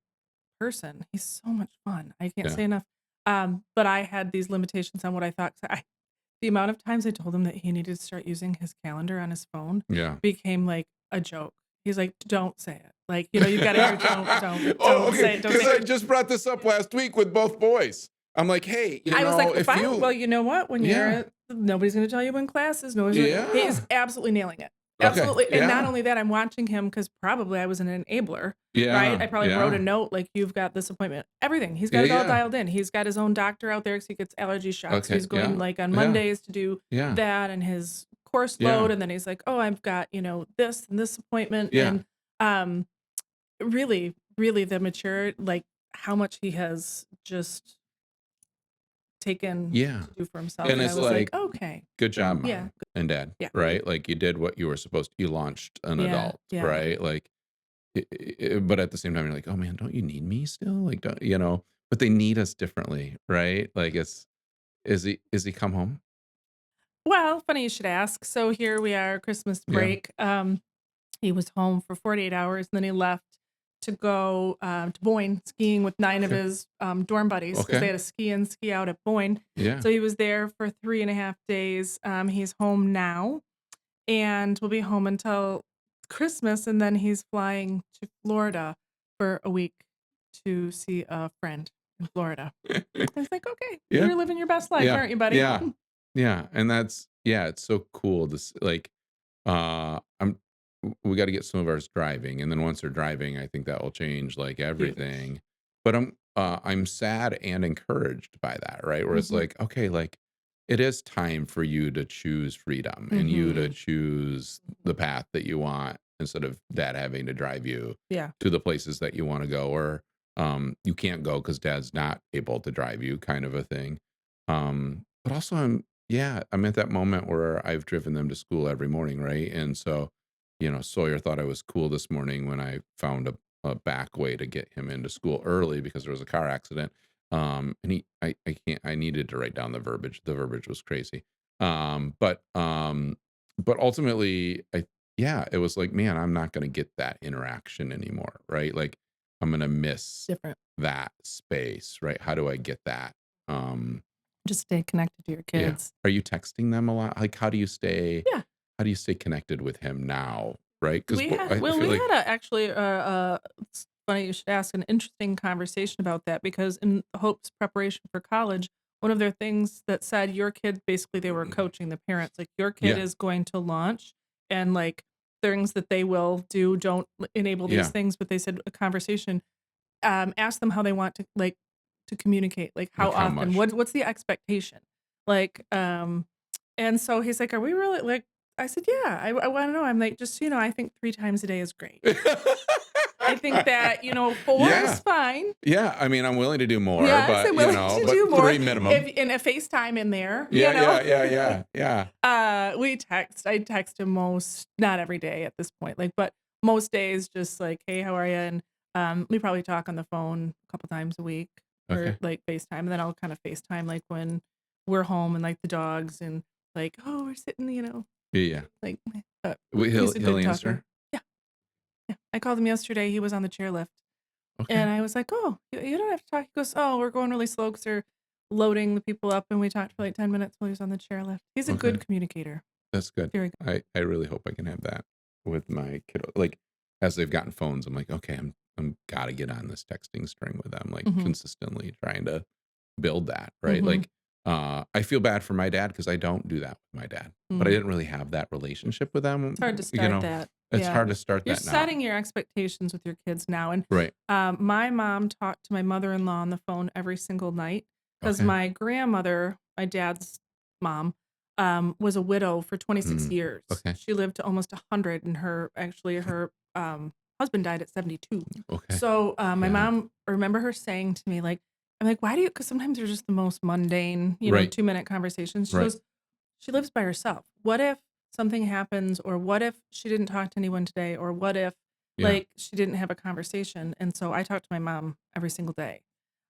person. He's so much fun. I can't yeah, say enough. But I had these limitations on what I thought. The amount of times I told him that he needed to start using his calendar on his phone yeah. became like a joke. He's like, "Don't say it." Like, you gotta hear, Oh, don't okay. say it, don't Because say I it. just brought this up last week with both boys. I'm like, hey, I was like, if "Fine. Well, you, you know what? When you're yeah, at nobody's gonna tell you when classes, he yeah, is absolutely nailing it. okay, Absolutely, and not yeah, only that, I'm watching him because probably I was an enabler, right? yeah, I probably wrote a yeah, note like, "You've got this appointment." Everything. He's got yeah, it all yeah. dialed in. He's got his own doctor out there because he gets allergy shots. So Okay, he's going, yeah, like, on yeah, Mondays to do yeah, that and his course yeah, load, and then he's like, "Oh, I've got, this and this appointment," yeah, and, um, really, really the mature like, how much he has just taken yeah. to do for himself, And and I it's was like, like, "Okay." good job, Yeah. mom and dad, Yeah. right? Like you did what you were supposed you launched an Yeah. adult, Yeah. right? Like, but at the same time, you're like, oh man, don't you need me still? Like, don't But they need us differently, right? Like, is he come home? Well, funny you should ask. So here we are, Christmas Yeah. break. He was home for 48 hours, and then he left to go to Boyne skiing with 9 of Okay. his dorm buddies because they Okay. had a ski in, ski out at Boyne. Yeah. So he was there for 3.5 days. He's home now and will be home until Christmas, and then he's flying to Florida for a week to see a friend in Florida. I was like, okay, Yeah. you're living your best life, Yeah. aren't you, buddy? Yeah. Yeah. And that's yeah, it's so cool. This like I'm we got to get some of ours driving, and then once they're driving, I think that will change like Huge. everything. But I'm sad and encouraged by that, right? Where it's Mhm. like, okay, like it is time for you to choose freedom and you to Mhm. choose the path that you want instead of dad having to drive you Yeah. to the places that you want to go, or you can't go because dad's not able to drive you, kind of a thing. But also I'm at that moment where I've driven them to school every morning, right? And so, Sawyer thought I was cool this morning when I found a back way to get him into school early because there was a car accident. And I can't, I needed to write down the verbiage. The verbiage was crazy. But ultimately, yeah, it was like, man, I'm not going to get that interaction anymore, right? Like, I'm gonna miss different. that space, right? How do I get that? Um, Just stay connected to your yeah. kids. Are you texting them a lot? Like, Yeah. how do you stay connected with him now, right? Because We had I well, feel we like had a actually, it's funny you should ask, an interesting conversation about that because in Hope's preparation for college, one of their things that said your kid basically they were coaching the parents, like, "Your kid yeah, is going to launch and, like, things that they will do don't enable these yeah, things," but they said a conversation, ask them how they want to, like, to communicate, like, how like how often, much? what's the expectation? Like, and so he's like, "Are we really like" I said, "Yeah, I wanna know." I'm like, "Just so you know, I think 3 times a day is great. I think that, 4 is Yeah, fine." yeah, I mean, I'm willing to do more, Yes, I'm but, willing to but do more 3 minimum. if in a FaceTime in there, Yeah, yeah, yeah, yeah, yeah. We text. I text him most not every day at this point, like, but most days just like, "Hey, how are you?" And, we probably talk on the phone a couple times a week or, Okay. like, FaceTime, and then I'll kinda FaceTime, like, when we're home and, like, the dogs and, like, "Oh, we're sitting," Yeah, yeah. like, but He'll he's a good talker. answer? Yeah, yeah. I called him yesterday, he was on the chairlift, Okay, and I was like, "Oh, you don't have to talk." He goes, "Oh, we're going really slow because 'cause they're loading the people up," and we talked for, like, 10 minutes while he was on the chairlift. He's a okay. good communicator. That's good. Very good. I really hope I can have that with my kiddo. Like, as they've gotten phones, I'm like, "Okay, I'm gotta get on this texting string with them, like, Mhm. consistently trying to build that," right? Mhm. Like, I feel bad for my dad because I don't do that with my dad, but I Mm. didn't really have that relationship with them, It's hard to you start know? that. It's Yeah. hard to start You're that now. setting your expectations with your kids now, and, Right. my mom talked to my mother-in-law on the phone every single night because Okay. my grandmother, my dad's mom, was a widow for 26 Mm. years. Okay. She lived to almost 100, and her husband died at 72. Okay. So, my Yeah. mom I remember her saying to me, like I'm like, "Why do you?" Because sometimes they're just the most mundane, Right. 2-minute conversations. She Right. goes, she lives by herself. What if something happens, or what if she didn't talk to anyone today, or what if, Yeah. like, she didn't have a conversation? And so I talk to my mom every single day.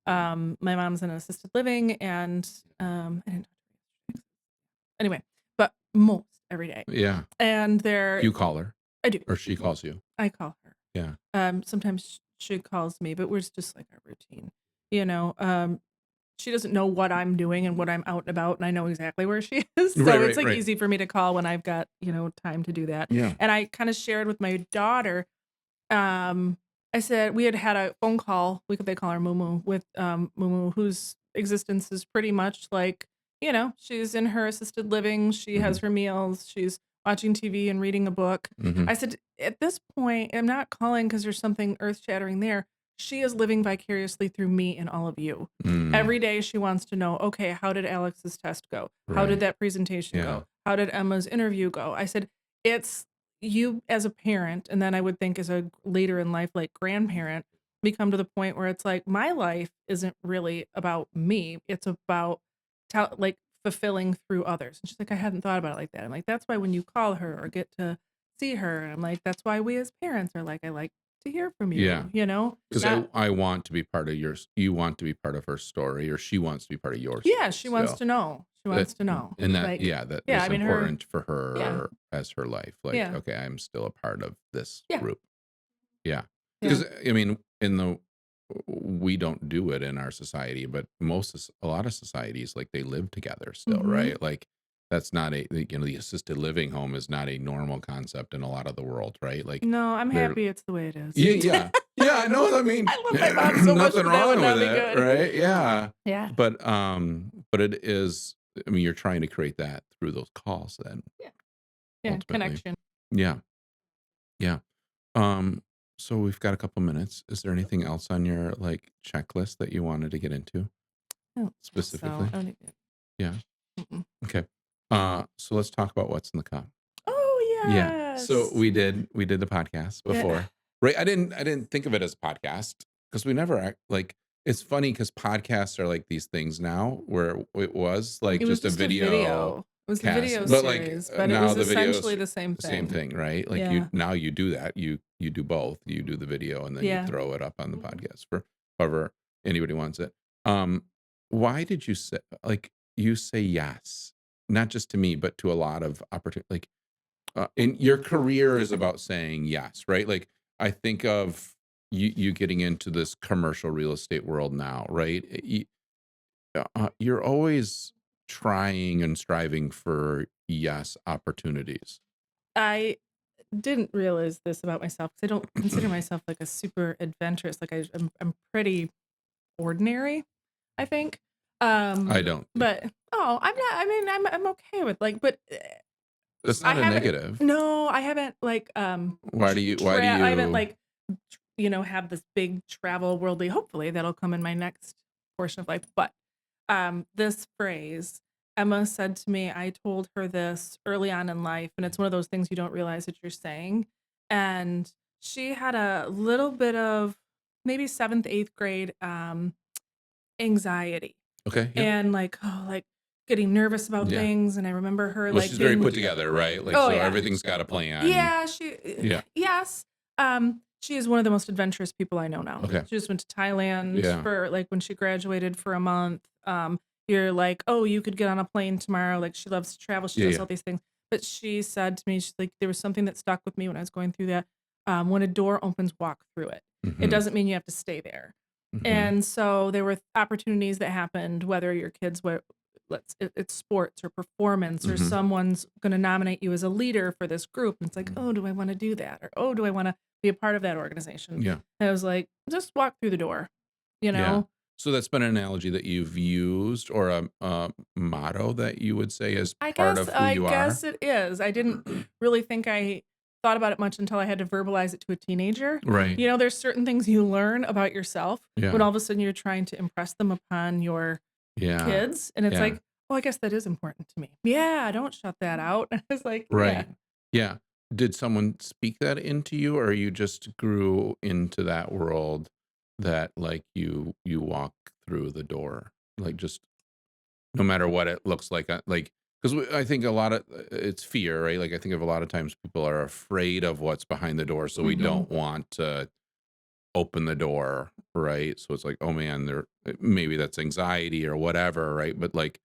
My mom's in assisted living, and I didn't anyway, but most every day. Yeah. And You call her I do. or she calls you? I call her. Yeah. Sometimes she calls me, but we're just like our routine. You know, she doesn't know what I'm doing and what I'm out and about, and I know exactly where she is. Right, So it's right, like right. easy for me to call when I've got, time to do that. Yeah. And I kind of shared with my daughter, um, I said we had a phone call, they call her Mumu, with Mumu, whose existence is pretty much like, she's in her assisted living, she has Mhm. her meals, she's watching TV and reading a book. Mhm. I said, at this point, I'm not calling because there's something earth shattering there. She is living vicariously through me and all of you. Mm. Every day she wants to know, okay, how did Alex's test go? How did Right. that presentation Yeah. go? How did Emma's interview go? I said, it's you as a parent, and then I would think as a later in life, like grandparent, become to the point where it's like my life isn't really about me. It's about like fulfilling through others. And she's like, I hadn't thought about it like that. I'm like, that's why when you call her or get to see her, I'm like, that's why we as parents are like, I like to hear from Yeah. you, 'Cause not I want to be part of yours. You want to be part of her story, or she wants to be part of your yeah, story she wants still. to know. She wants to know. And that Like, yeah, that yeah, I is mean her important for yeah, her as her life. Like, yeah, okay, I'm still a part of this yeah, group. Yeah. yeah. Because I mean, we don't do it in our society, but a lot of societies, like, they live together still, Mhm. right? Like, that's not the assisted living home is not a normal concept in a lot of the world, right? Like, No, I'm they're happy it's the way it is. yeah, yeah. Yeah, I know, I mean, I love my mom so much, nothing but that would wrong with not be it, good. right? Yeah. Yeah. But it is I mean, you're trying to create that through those calls then, Yeah. Yeah, ultimately. connection. Yeah, yeah. Um, so we've got a couple minutes. Is there anything else on your, like, checklist that you wanted to get into I don't think so. specifically? I don't think Yeah, mm-mm. okay. So let's talk about what's in the cup. Oh, Yeah. So yes. we did the podcast Yeah. before. Right? I didn't think of it as a podcast because we never like it's funny because podcasts are like these things now where it was like It was just a just a video video. It was a cast, video but like series, but it now was the videos essentially the same the same thing. thing, right? Like Yeah. you do that. You do both. You do the video and then you Yeah. throw it up on the Mhm. podcast for however anybody wants it. Um why did you say like you say yes? Not just to me, but to a lot of opportunity like and your career is about saying yes, right? Like I think of you getting into this commercial real estate world now, right? You're always trying and striving for yes opportunities. I didn't realize this about myself because I don't consider myself like a super adventurous. Like I'm pretty ordinary, I think. I don't. But oh, I'm not. I mean, I'm okay with like, but That's I not a haven't. negative. No, I haven't like Why do I haven't you like have this big travel worldly. Hopefully, that'll come in my next portion of life. But this phrase, Emma said to me, I told her this early on in life, and it's one of those things you don't realize that you're saying. And she had a little bit of maybe seventh, eighth grade anxiety Okay, yep. and like getting nervous about Yeah. things. And I remember her Well, like she's very being, put together, right? Like, oh so yeah, everything's got a plan. yeah, she Yeah. yes. She is one of the most adventurous people I know now. Okay. She just went to Thailand Yeah. for like when she graduated for a month. You're like, "Oh, you could get on a plane tomorrow." Like she loves to travel. She Yeah, does yeah. all these things. But she said to me, she's like, there was something that stuck with me when I was going through that. When a door opens, walk through it. It Mhm. doesn't mean you have to stay there. Mhm. And so there were opportunities that happened, whether your kids were, it's sports or performance, or Mhm. someone's going to nominate you as a leader for this group. And it's like, oh, do I want to do that? Or, oh, do I want to be a part of that organization? Yeah. And I was like, just walk through the door, you Yeah. know? So that's been an analogy that you've used or a motto that you would say is part of who I you are? guess it is. I didn't really think I thought about it much until I had to verbalize it to a teenager. Right. There's certain things you learn about yourself when Yeah. all of a sudden you're trying to impress them upon your Yeah. kids, and it's Yeah. like, "Oh, I guess that is important to me." "Yeah, don't shut that out." I was like, "Yeah." Right. Yeah. Did someone speak that into you, or you just grew into that world that like you walk through the door? Like just no matter what it looks like, because I think a lot of it's fear, right? Like I think of a lot of times people are afraid of what's behind the door, so we Mhm. don't want to open the door, right? So it's like, oh man, maybe that's anxiety or whatever, right? But like,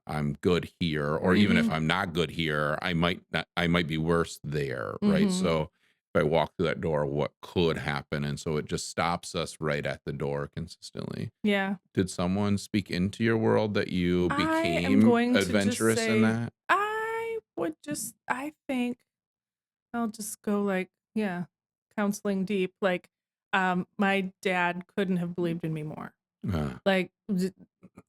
I'm good here, or even if Mhm. I'm not good here, I might be worse there, right? Mhm. So if I walk through that door, what could happen? And so it just stops us right at the door consistently. Yeah. Did someone speak into your world that you I am became going to just adventurous in say that? I think I'll just go like, yeah, counseling deep. Like, my dad couldn't have believed in me more. Uh, Like,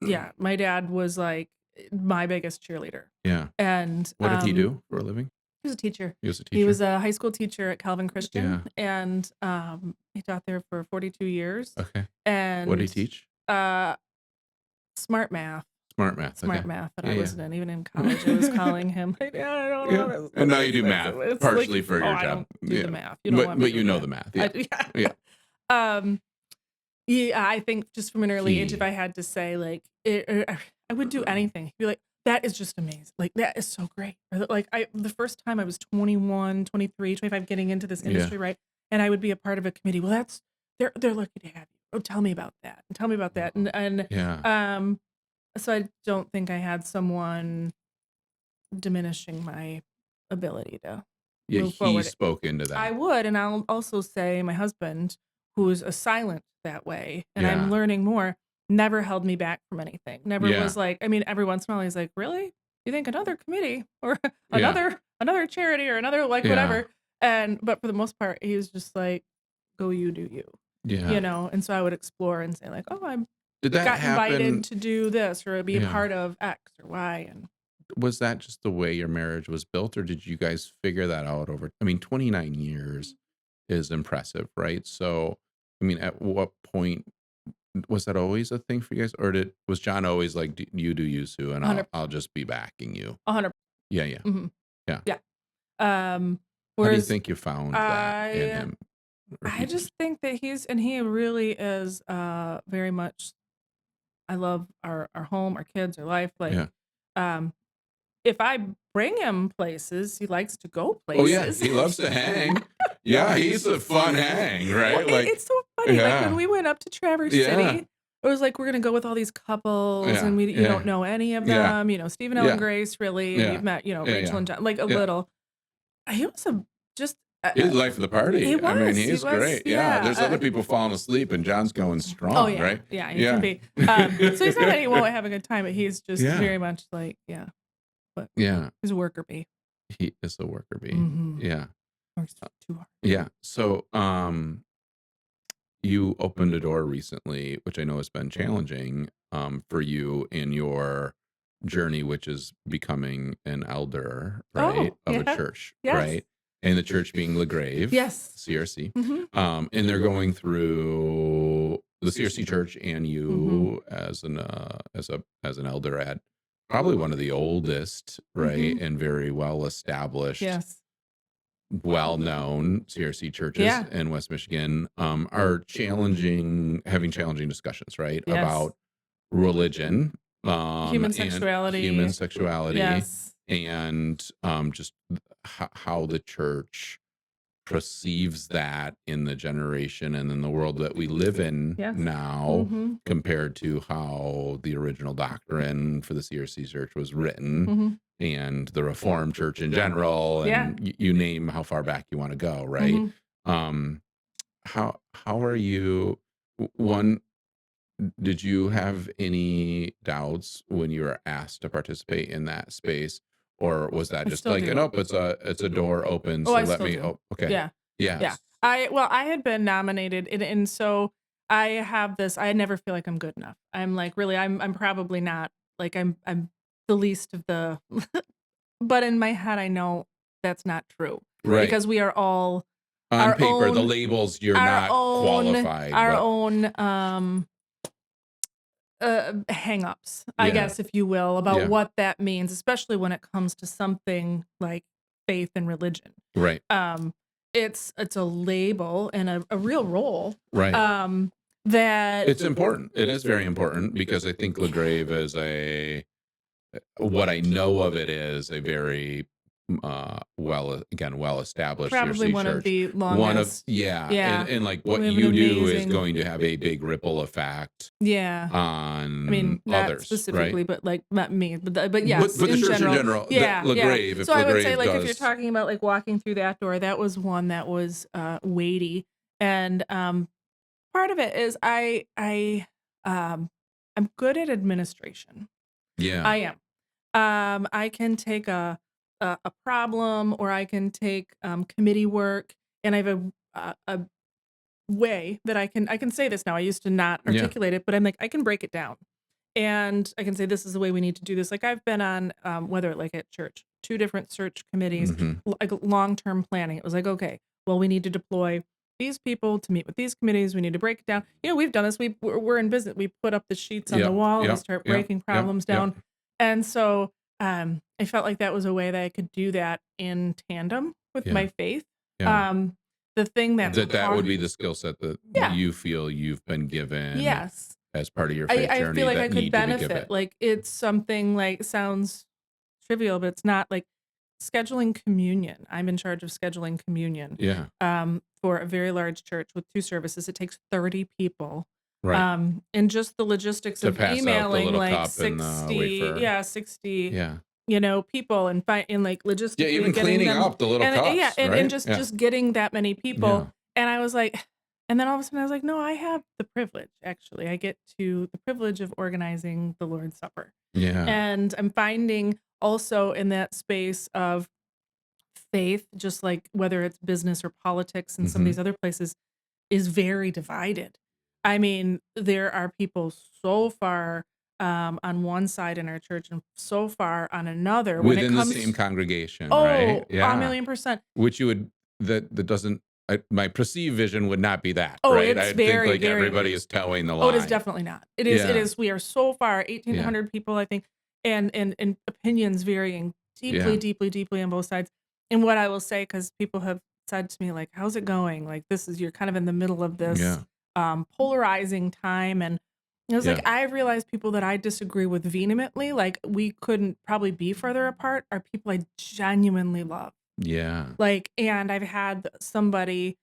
yeah, my dad was like my biggest cheerleader. yeah. And What did he do for a living? he was a teacher. He was a He was teacher. a high school teacher at Calvin Yeah. Christian, and he taught there for 42 years. Okay. What did he And teach? uh, smart math, Smart math. Okay. smart math that Yeah, I yeah. wasn't in. Even in college, I was calling him. Like, yeah, I don't know Yeah. this. And now you do This. math It's like, partially for oh, your I job. don't do the Yeah. math. You don't want me But you doing know that. the math. I Yeah. do. Yeah. Yeah. Yeah, I think just from an early age, if He I had to say, like, I would do anything. He'd be like, "That is just amazing. Like, that is so great." Or like, the first time I was 21, 23, 25, getting into this yeah. industry, right? And I would be a part of a committee. Well, they're lucky to have you. Oh, tell me about that. And tell me about that. And Yeah. um, so I don't think I had someone diminishing my ability to Yeah, move he forward. spoke into I that. would, and I'll also say my husband, who's a silent that way, and I'm Yeah. learning more, never held me back from anything. Never Yeah. was like, I mean, every once in a while he's like, "Really? You think another committee or Yeah. another charity or another like Yeah. whatever?" And but for the most part, he was just like, "Go you, do you." Yeah. And so I would explore and say like, "Oh, I Did that got invited happen? to do this or be a Yeah. part of X or Y." And Was that just the way your marriage was built, or did you guys figure that out over? I mean, 29 years is impressive, right? So, I mean, at what point was that always a thing for you guys, or was John always like, You do you, Sue, and 100 I'll just be backing you"? 100. Yeah, yeah, Mhm. yeah. Yeah. Um, How do you whereas think you found that in I him, or I he just just? think that he really is very much. I love our home, our kids, our life. Like, Yeah. um, if I bring him places, he likes to go Oh yeah, places. he loves to hang. Yeah, he's a fun hang, Well, right? Like, it's so funny. Like when yeah, we went up to Traverse yeah, City, it was like we're gonna go with all these couples, yeah, and you yeah, don't know any of yeah, them. Stephen, Ellen, yeah, Grace, really, and yeah, you've met, yeah, Rachel yeah, and John, like a yeah, little. He was just He's life of the He party. I mean, was, he he's was, great. Yeah, yeah. there's other people falling asleep, and John's going Oh strong, yeah, right? yeah, he can Yeah. be. So he's not that he won't have a good time, but he's just Yeah. very much like, yeah, but Yeah. he's a worker bee. He is a worker bee. Mhm. Yeah. Works too hard. Yeah. So, you opened a door recently, which I know has been challenging, for you in your journey, which is becoming an elder, right, Oh, of a yeah. church, Yes. right? And the church being LaGrave, Yes. CRC. Mhm. And they're going through the CRC church and Mhm. you as an elder at probably one of the oldest, right, Mhm. and very well established, Yes. well-known CRC churches Yeah. in West Michigan, are having challenging discussions, right, Yes. about religion, Human and human sexuality. sexuality, Yes. and just how the church perceives that in the generation and in the world that we live in Yes. now, Mhm. compared to how the original doctrine for the CRC church was written, Mhm. and the Reformed Church in general, Yeah. and you name how far back you want to go, right? Mhm. Um, how are you? One, did you have any doubts when you were asked to participate in that space, or was that I just still like, do. nope, it's a door open, Oh, so I let still me? do. Oh, okay, Yeah. Yeah. yes, I had been nominated and so I have this I never feel like I'm good enough. I'm like, really, I'm probably not. Like I'm the least of the but in my head I know that's not true right. because we are all On our paper, the own labels, you're our not own qualified, our but own hang-ups, I yeah, guess, if you will, about yeah, what that means, especially when it comes to something like faith and religion. right, Um, it's a label and a real role, right. um, that It's important. It is very important because I think LaGrave is what I know of it is a very well established probably CRC one of church. the One of longest. Yeah, Yeah, and like what we have an you do is amazing. going to have a big ripple effect Yeah. I on mean, not others, right? specifically, but, like, not me, but But yes, the in church in general. general, the Yeah, yeah. LaGrave, if So I would say, LaGrave like, if you're does, talking about, like, walking through that door, that was one that was, weighty, and, part of it is um, I'm good at administration. yeah, I am. I can take a problem or I can take, committee work, and I have a way that I can say this now. I used to not yeah, articulate it, but I'm like, I can break it down. And I can say this is the way we need to do this. Like I've been on whether like at church, 2 different search committees, hmm, like long-term planning. It was like, okay, well, we need to deploy these people to meet with these committees. We need to break it down. We've done this. We're in business. We put up the sheets on the yep, wall and we yep, start yep, breaking yep, problems yep, down. And so I felt like that was a way that I could do that in tandem with yeah, my faith. yeah. Um, the thing that's That would hard, be the skill set that yeah, you feel you've been given yes. as part of your I faith I feel journey like I that could need to be benefit, given. like, it's something, like, sounds trivial, but it's not, like, scheduling communion. I'm in charge of scheduling communion, Yeah, for a very large church with 2 services. It takes 30 people, right. and just the logistics To of pass out the emailing, little like, cup and the 60 wafer. yeah, 60, Yeah. people and, like, Yeah, logistically even getting cleaning them up the little and yeah, cups, and right? just Yeah. just getting that many people, Yeah. and I was like and then all of a sudden I was like, "No, I have the privilege, actually. I get to the privilege of organizing the Lord's Supper." Yeah. And I'm finding also in that space of faith, just like whether it's business or politics and some of Mhm. these other places, is very divided. I mean, there are people so far on one side in our church and so far on another when it Within the same comes, congregation, right? oh, a Yeah. million percent. Which you would that doesn't my perceived vision would not be that, Oh, right? it's I think very, like very, everybody is towing the oh, it is line. definitely not. It Yeah. is, we are so far, Yeah. 1,800 people, I think, and opinions varying deeply, Yeah. deeply, deeply on both sides. And what I will say, because people have said to me, like, how's it going? Like, this is, you're kind of in the middle of this Yeah. polarizing time. And I was like, Yeah. I've realized people that I disagree with vehemently, like, we couldn't probably be further apart, are people I genuinely love. Yeah. Like, and I've had somebody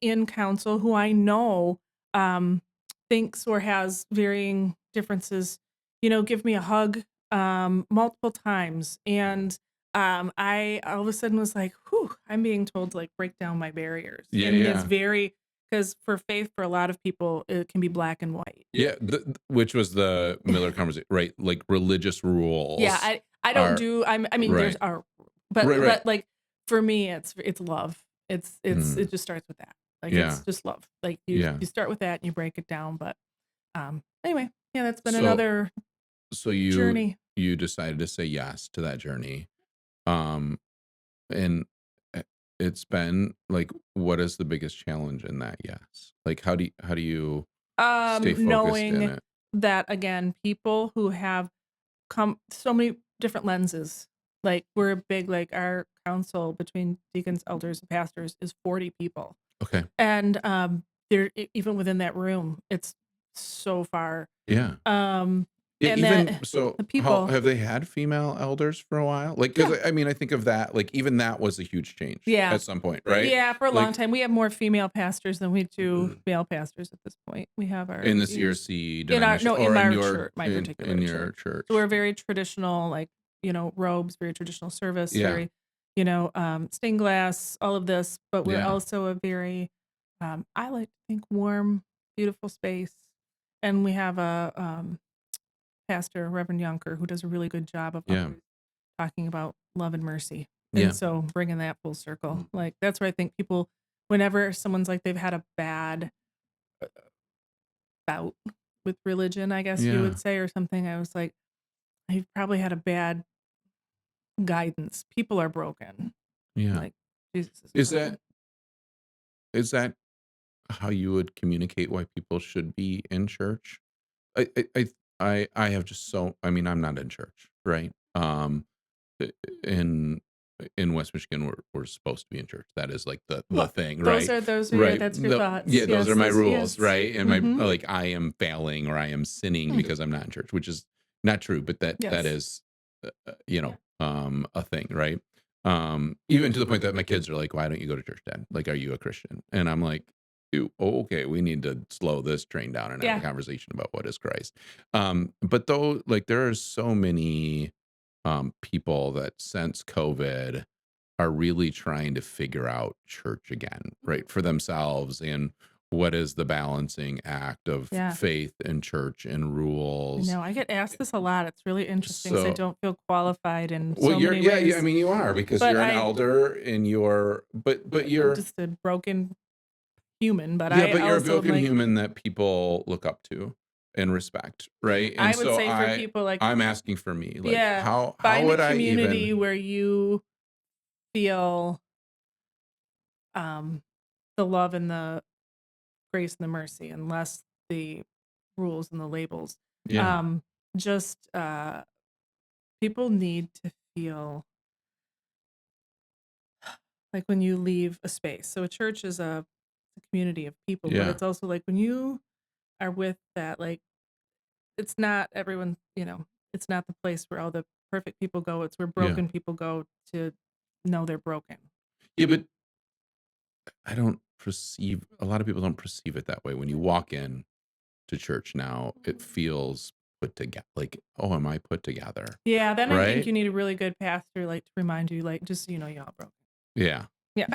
in council who I know, um, thinks or has varying differences, give me a hug, multiple times. And I all of a sudden was like, "Whew," I'm being told to, like, break down my barriers, Yeah, and it's yeah. very because for faith, for a lot of people, it can be black and white. Yeah, which was the Miller conversation, right? Like, religious Yeah, rules I don't are do I mean, there's right. are Right, right. but, like, for me, it's love. Mm, It just starts with that. Like, it's yeah, just love. Like, yeah. you start with that and you break it down, but, anyway, yeah, that's been So another so you journey. you decided to say yes to that journey. Um, and, it's been like, what is the biggest challenge in that yes? Like, how do you stay focused in Knowing it? that, again, people who have come so many different lenses. Like, we're big, like, our council between deacons, elders, and pastors is 40 people. Okay. And, there even within that room, it's so far. Yeah. Um, Yeah, and even that so, the how people. have they had female elders for a while? Like, because Yeah. I mean, I think of that, like, even that was a huge change Yeah. at some point, right? Yeah, for a long Like, time, we have more female pastors than we do male pastors at this point. We have in our the you CRC in our denomination no, or in in our your church, my in particular your church. So church. we're very traditional, like, robes, very traditional service, Yeah. very, stained glass, all of this, but we're Yeah. also a very, I like to think warm, beautiful space. And we have a, pastor, Reverend Yonker, who does a really good job of Yeah. always talking about love and mercy. And Yeah. so bringing that full circle, like, that's where I think people, whenever someone's like they've had a bad bout with religion, I guess you Yeah. would say, or something, I was like, "You've probably had a bad guidance. People are broken. Yeah. Like, Jesus is Is broken." that how you would communicate why people should be in church? I have just so I mean, I'm not in church, right? I in West Michigan, we're supposed to be in church. That is like the Well, thing, those right? are those are yeah, Right. that's your Yeah, thoughts. those are Yes, my those rules, yes. right? And my Mhm. like I am failing or I am sinning because I'm not in church, which is not true, but that Yes. is a thing, right? Even to the point that my kids are like, "Why don't you go to church, Dad? Like, are you a Christian?" And I'm like, Okay, we need to slow this train down and have a Yeah. conversation about what is Christ." But though, like, there are so many people that since COVID are really trying to figure out church again, right, for themselves, and what is the balancing act of Yeah. faith and church and I rules. know. I get asked this a lot. It's really interesting because I So, don't feel qualified in well, so you're many yeah, yeah. I ways. mean, you are because But you're an I elder and you're, but I'm you're just a broken human, but yeah, I but you're a also am broken like, human that people look up to and respect, right? And I would so say for people like, I'm asking for me, like, yeah, how find a would I even community where you feel um the love and the grace and the mercy and less the rules and the labels. yeah, Um just people need to feel like when you leave a space. So a church is a community of people, but yeah, it's also like when you are with that, like, it's not everyone, it's not the place where all the perfect people go. It's where yeah, broken people go to know they're broken. yeah. But I don't perceive a lot of people don't perceive it that way. When you walk in to church now, it feels put together. Like, oh, am I put together? Yeah, then I think Right? you need a really good pastor, like, to remind you, like, just so you know you're all broken. Yeah, Yeah.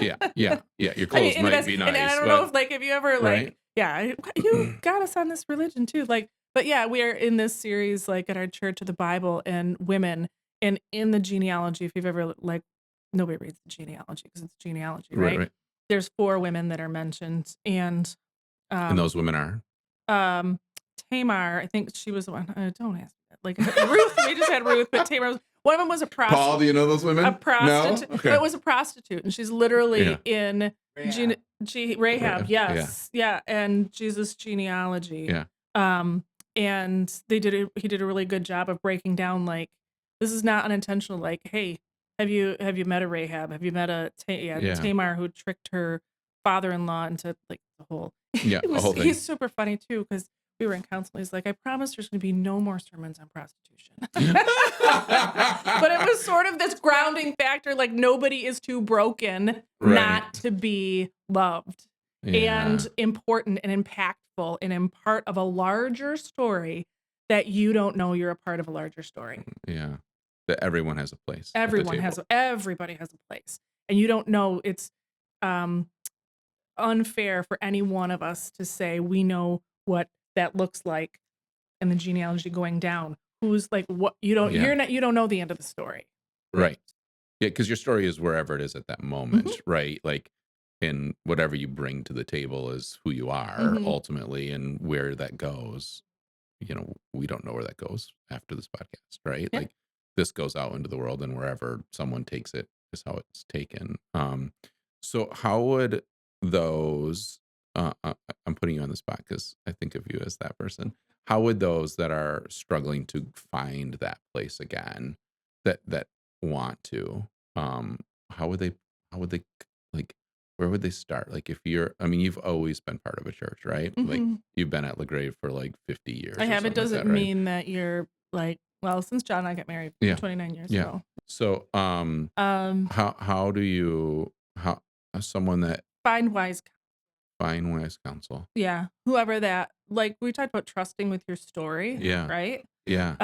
yeah, yeah, yeah. Your I mean, clothes and might that's be and I nice, don't know but if, like, if you ever, right? like, yeah, you got us on this religion too, like, but yeah, we are in this series, like, at our church of the Bible and women, and in the genealogy, if you've ever, like, nobody reads the genealogy because it's genealogy, Right, right? right. There's 4 women that are mentioned, and, And um those women are um, Tamar, I think she was the one. Don't ask me that. Like, Ruth, we just had Ruth, but Tamar was one of them was a Paul. Do you know those a women? No. prostitute. Okay. It was a prostitute, and she's Yeah. literally in Rahab. Right. Yeah. Yes, yeah, and Jesus' genealogy. Yeah. Um, and he did a really good job of breaking down, like, this is not unintentional. Like, hey, have you met a Rahab? Have you met Yeah. Tamar who tricked her father-in-law into, like, the whole. Yeah. It A was whole thing. he's super funny too because we were in counseling. He's like, I promise there's going to be no more sermons on prostitution. But it was sort of this grounding factor, like, nobody is too broken Right. not to be loved Yeah. and important and impactful and in part of a larger story that you don't know you're a part of a larger story. Yeah. that everyone has a place at the Everyone has table. everybody has a place, and you don't know it's, um, unfair for any one of us to say we know what that looks like and the genealogy going down. Who's like what Yeah, you don't know the end of the story. Right. right. Yeah, because your story is wherever it is at that Mhm, moment, right? Like, and whatever you bring to the table is who you are mhm. ultimately, and where that goes. We don't know where that goes after this podcast, right? Yeah. Like, this goes out into the world, and wherever someone takes it is how it's taken. So how would those? I'm putting you on the spot because I think of you as that person. How would those that are struggling to find that place again, that want to, um, how would they? How would they like? Where would they start? Like, if you're, I mean, you've always been part of a church, right? Like, Mhm. you've been at LaGrave for like 50 I years or have. It something like doesn't that, right? mean that you're like well, since John and I got married Yeah. 29 years Yeah. ago. So, Um, how do you, how, as someone that find wise find wise counsel? yeah, whoever that like we talked about trusting with your story, Yeah. right? Yeah.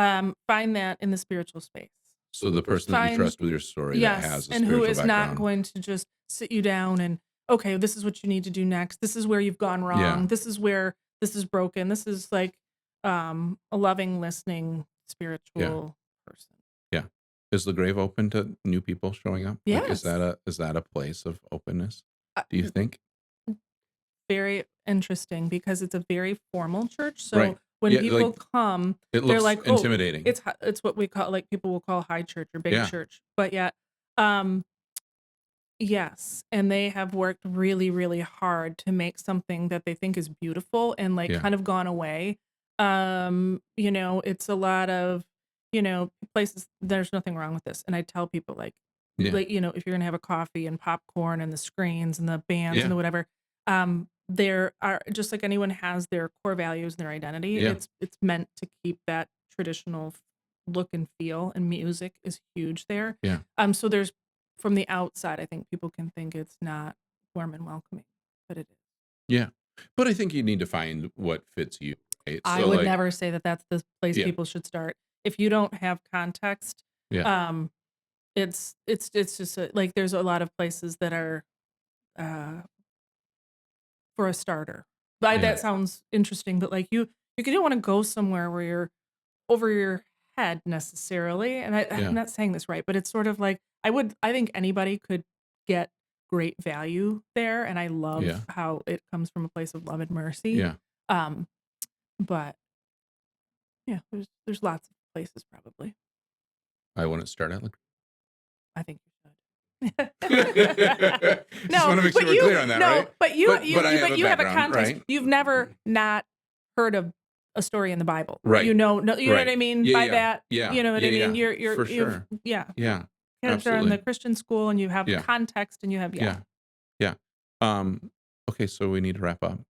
Find that in the spiritual space. So the person that you Find trust with your story that yes, has a and who spiritual is not background. going to just sit you down and okay, this is what you need to do next. This is where you've gone Yeah. wrong. This is where this is broken. This is like a loving, listening, Yeah. spiritual person. Yeah. Is LaGrave open to new people showing up? Like, Yes. is that a place of openness? Uh, Do you think? Very interesting because it's a very formal church. So Right. when Yeah. people Like, come, it they're looks like, "Oh, intimidating. it's what we call like people will call high church or big Yeah. church." But yet, um, yes, and they have worked really, really hard to make something that they think is beautiful and like Yeah. kind of gone away. It's a lot of, places there's nothing wrong with this. And I tell people Yeah. if you're gonna have a coffee and popcorn and the screens and the bands and Yeah. the whatever, there are just like anyone has their core values and their identity, Yeah. it's meant to keep that traditional look and feel, and music is huge there. Yeah. So there's from the outside, I think people can think it's not warm and welcoming, but it is. Yeah. But I think you need to find what fits you, right? I So, would like, never say that that's the place yeah. people should start. If you don't have context, Yeah. um, it's just like there's a lot of places that are uh, for a starter. Yeah. That sounds interesting, but like you don't want to go somewhere where you're over your head necessarily. And I'm Yeah. not saying this right, but it's sort of like I think anybody could get great value there, and I love Yeah. how it comes from a place of love and mercy. Yeah. Um, but yeah, there's lots of places probably. I wouldn't start at I think you should. just No, want to make but sure we're clear on that, right? but you But I have but a you have a background, context. right? You've never not heard of a story in the Bible. Right. You know what Right. I mean Yeah, by yeah. that? Yeah. You know what Yeah, I mean? yeah. For You've sure. yeah. Yeah. Kids are in the Absolutely. Christian school and you have Yeah. context and you have yeah. Yeah. Yeah. Okay, so we need to wrap up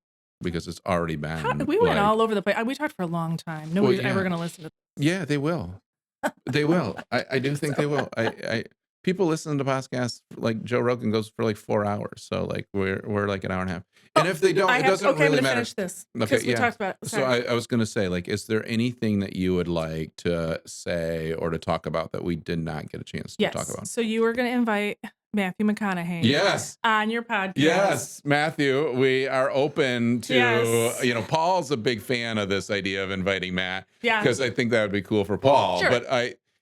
because it's already How been we went like, all over the place. We talked for a long time. well, Nobody's ever yeah. gonna listen to Yeah, they will. They will. I I do think think so. they will. People listen to podcasts like Joe Rogan goes for like 4 hours. So like we're like an hour and a half. And Oh, if they don't, I it have doesn't okay, I'm really gonna matter. finish this Okay, because we yeah. talked about it. So Sorry. I was gonna say, like, is there anything that you would like to say or to talk about that we did not get a chance to talk Yes. about? So you were gonna invite Matthew McConaughey Yes. on your podcast. Yes, Matthew, we are open to, Yes. Paul's a big fan of this idea of inviting Matt Yeah. because I think that would be cool for Paul. Sure. But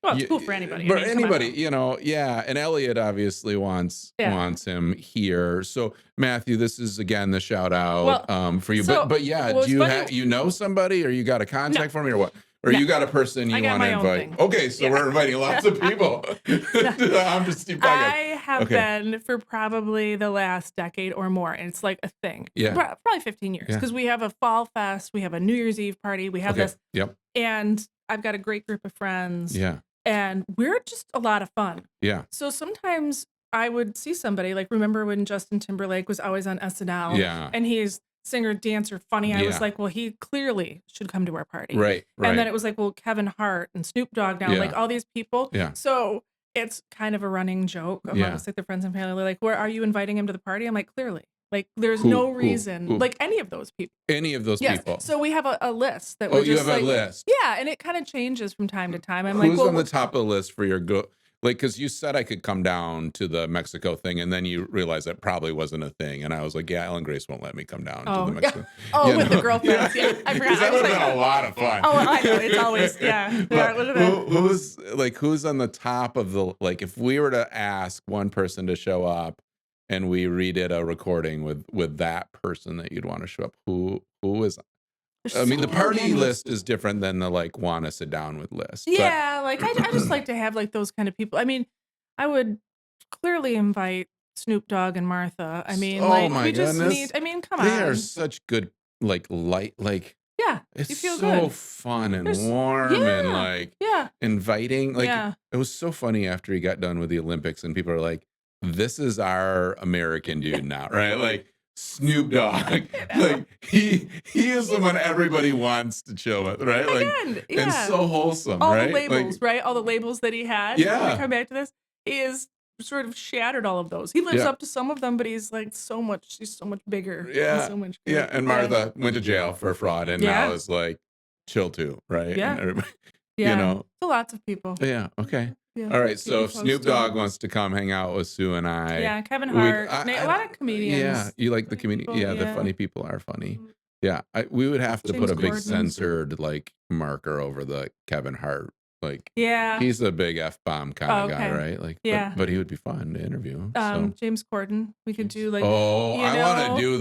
Well, it's cool for anybody. I but mean, come on anybody, now. yeah. And Elliot obviously Yeah. wants him here. So Matthew, this is again the shout out Well, for you. so But yeah, well, do it's you funny. know somebody or you got a No, contact for me or what? Or no. you got a person I you got want to my own invite? thing. Okay, so Yeah. we're inviting lots of people. No. I'm just Steve podcast. I have Okay. been for probably the last decade or more, and it's like a thing. Yeah. Probably 15 years Yeah. because we have a fall fest, we have a New Year's Eve party, we have Okay. this, Yep. and I've got a great group of friends, Yeah. and we're just a lot of fun. Yeah. So sometimes I would see somebody like remember when Justin Timberlake was always on SNL Yeah. and he's singer, dancer, funny. I was Yeah. like, well, he clearly should come to our party. Right. And then Right. it was like, well, Kevin Hart and Snoop Dogg now, like Yeah. all these people. Yeah. So it's kind of a running joke Yeah. amongst like the friends and family. Like, where are you inviting him to the party? I'm like, clearly. Like, there's Who no who reason who like, any of those people. any of those Yes. people. So we have a list that Oh, we're you just have a like list. yeah, and it kinda changes from time to time. I'm like, Who's "Well, on the top of the list for your go like, because you said I could come down to the Mexico thing, and then you realized that probably wasn't a thing, and I was like, "Yeah, Ellen Grace won't let me come down to the oh, yeah. Mexico." Oh, You with the know? Yeah, girlfriends, yeah, I forgot. because I that was would've like been a lot of fun. oh, I know, it's always yeah. Yeah, But it would've been who's on the top of the like, if we were to ask one person to show up and we redid a recording with that person that you'd wanna show up, who is there's I mean, the so party many. list is different than the, like, wanna sit down with list, but Yeah, like, I just like to have, like, those kind of people. I mean, I would clearly invite Snoop Dogg and Martha. I mean, oh like, my we just need goodness. I mean, come They are on. such good, like, light like, Yeah, it's you feel so good. fun and There's warm and, yeah, like, yeah, inviting, like, yeah. it was so funny after he got done with the Olympics and people are like, "This is our American dude now," right? Like, Snoop Dogg, You know? like, he is someone everybody wants to chill with, right? Like, Again, and yeah. so wholesome, All the right? labels, Like right? All the labels that he had, to yeah, come back to this, he has sort of shattered all of those. He lives yeah. up to some of them, but he's so much bigger and Yeah, so much yeah, great. and Yeah. Martha went to jail for fraud and now Yeah, is like, chill too, right? And yeah, everybody, you yeah. know, So lots of people. yeah, okay. Yeah, All right, keep so me if Snoop posted. Dogg wants to come hang out with Sue and I, Yeah, Kevin we'd Hart, a lot of yeah, comedians, you like the funny comedian, people, yeah, the yeah. funny people are funny. Mhm. Yeah, we would have to put James a big Corden. censored, like, marker over the Kevin Hart, like, Yeah. he's a big F-bomb Oh, kinda guy, okay. right? Like, Yeah. but he would be fun to interview, so James Corden. We could James do, like, oh, you I wanna know, do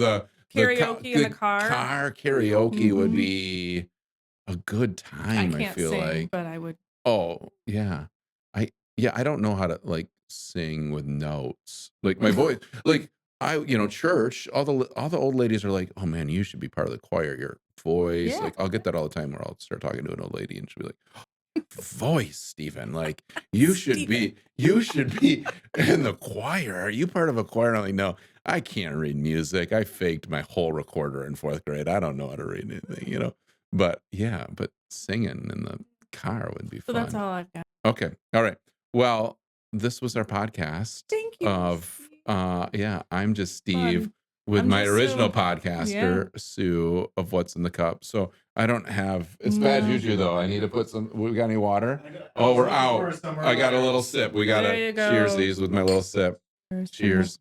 karaoke in the the car. car karaoke would Mhm. be a good I time, I can't feel sing, like. but I would Oh, yeah. I yeah, I don't know how to, like, sing with notes. Like, my voice like, church, all the old ladies are like, "Oh, man, you should be part of the choir, your voice," Yeah. like, I'll get that all the time where I'll start talking to an old lady and she'll be like, "Voice, Stephen, like, Steven. you should be in the choir. Are you part of a choir?" I'm like, "No, I can't read music. I faked my whole recorder in 4th grade. I don't know how to read anything," you know? But, yeah, but singing in the car would be So that's fun. all I've got. Okay, alright. Well, this was our podcast Thank you, of, Steve. yeah, I'm just Steve Fun. with I'm my just original Sue. Yeah. podcaster, Sue, of What's in the Cup. So, I don't have it's bad No. juju, though. I need to put some we got any water? Oh, we're out. I got a little sip. We There gotta you cheers go. these with my little sip. There's some more. Cheers.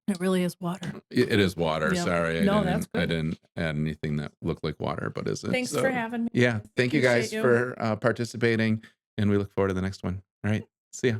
It really is water. It is water. Yep. Sorry, No, that's I good. didn't add anything that looked like water, but isn't. Thanks for So, having me. yeah, thank you Appreciate guys you. for, participating, and we look forward to the next one. Alright, see ya.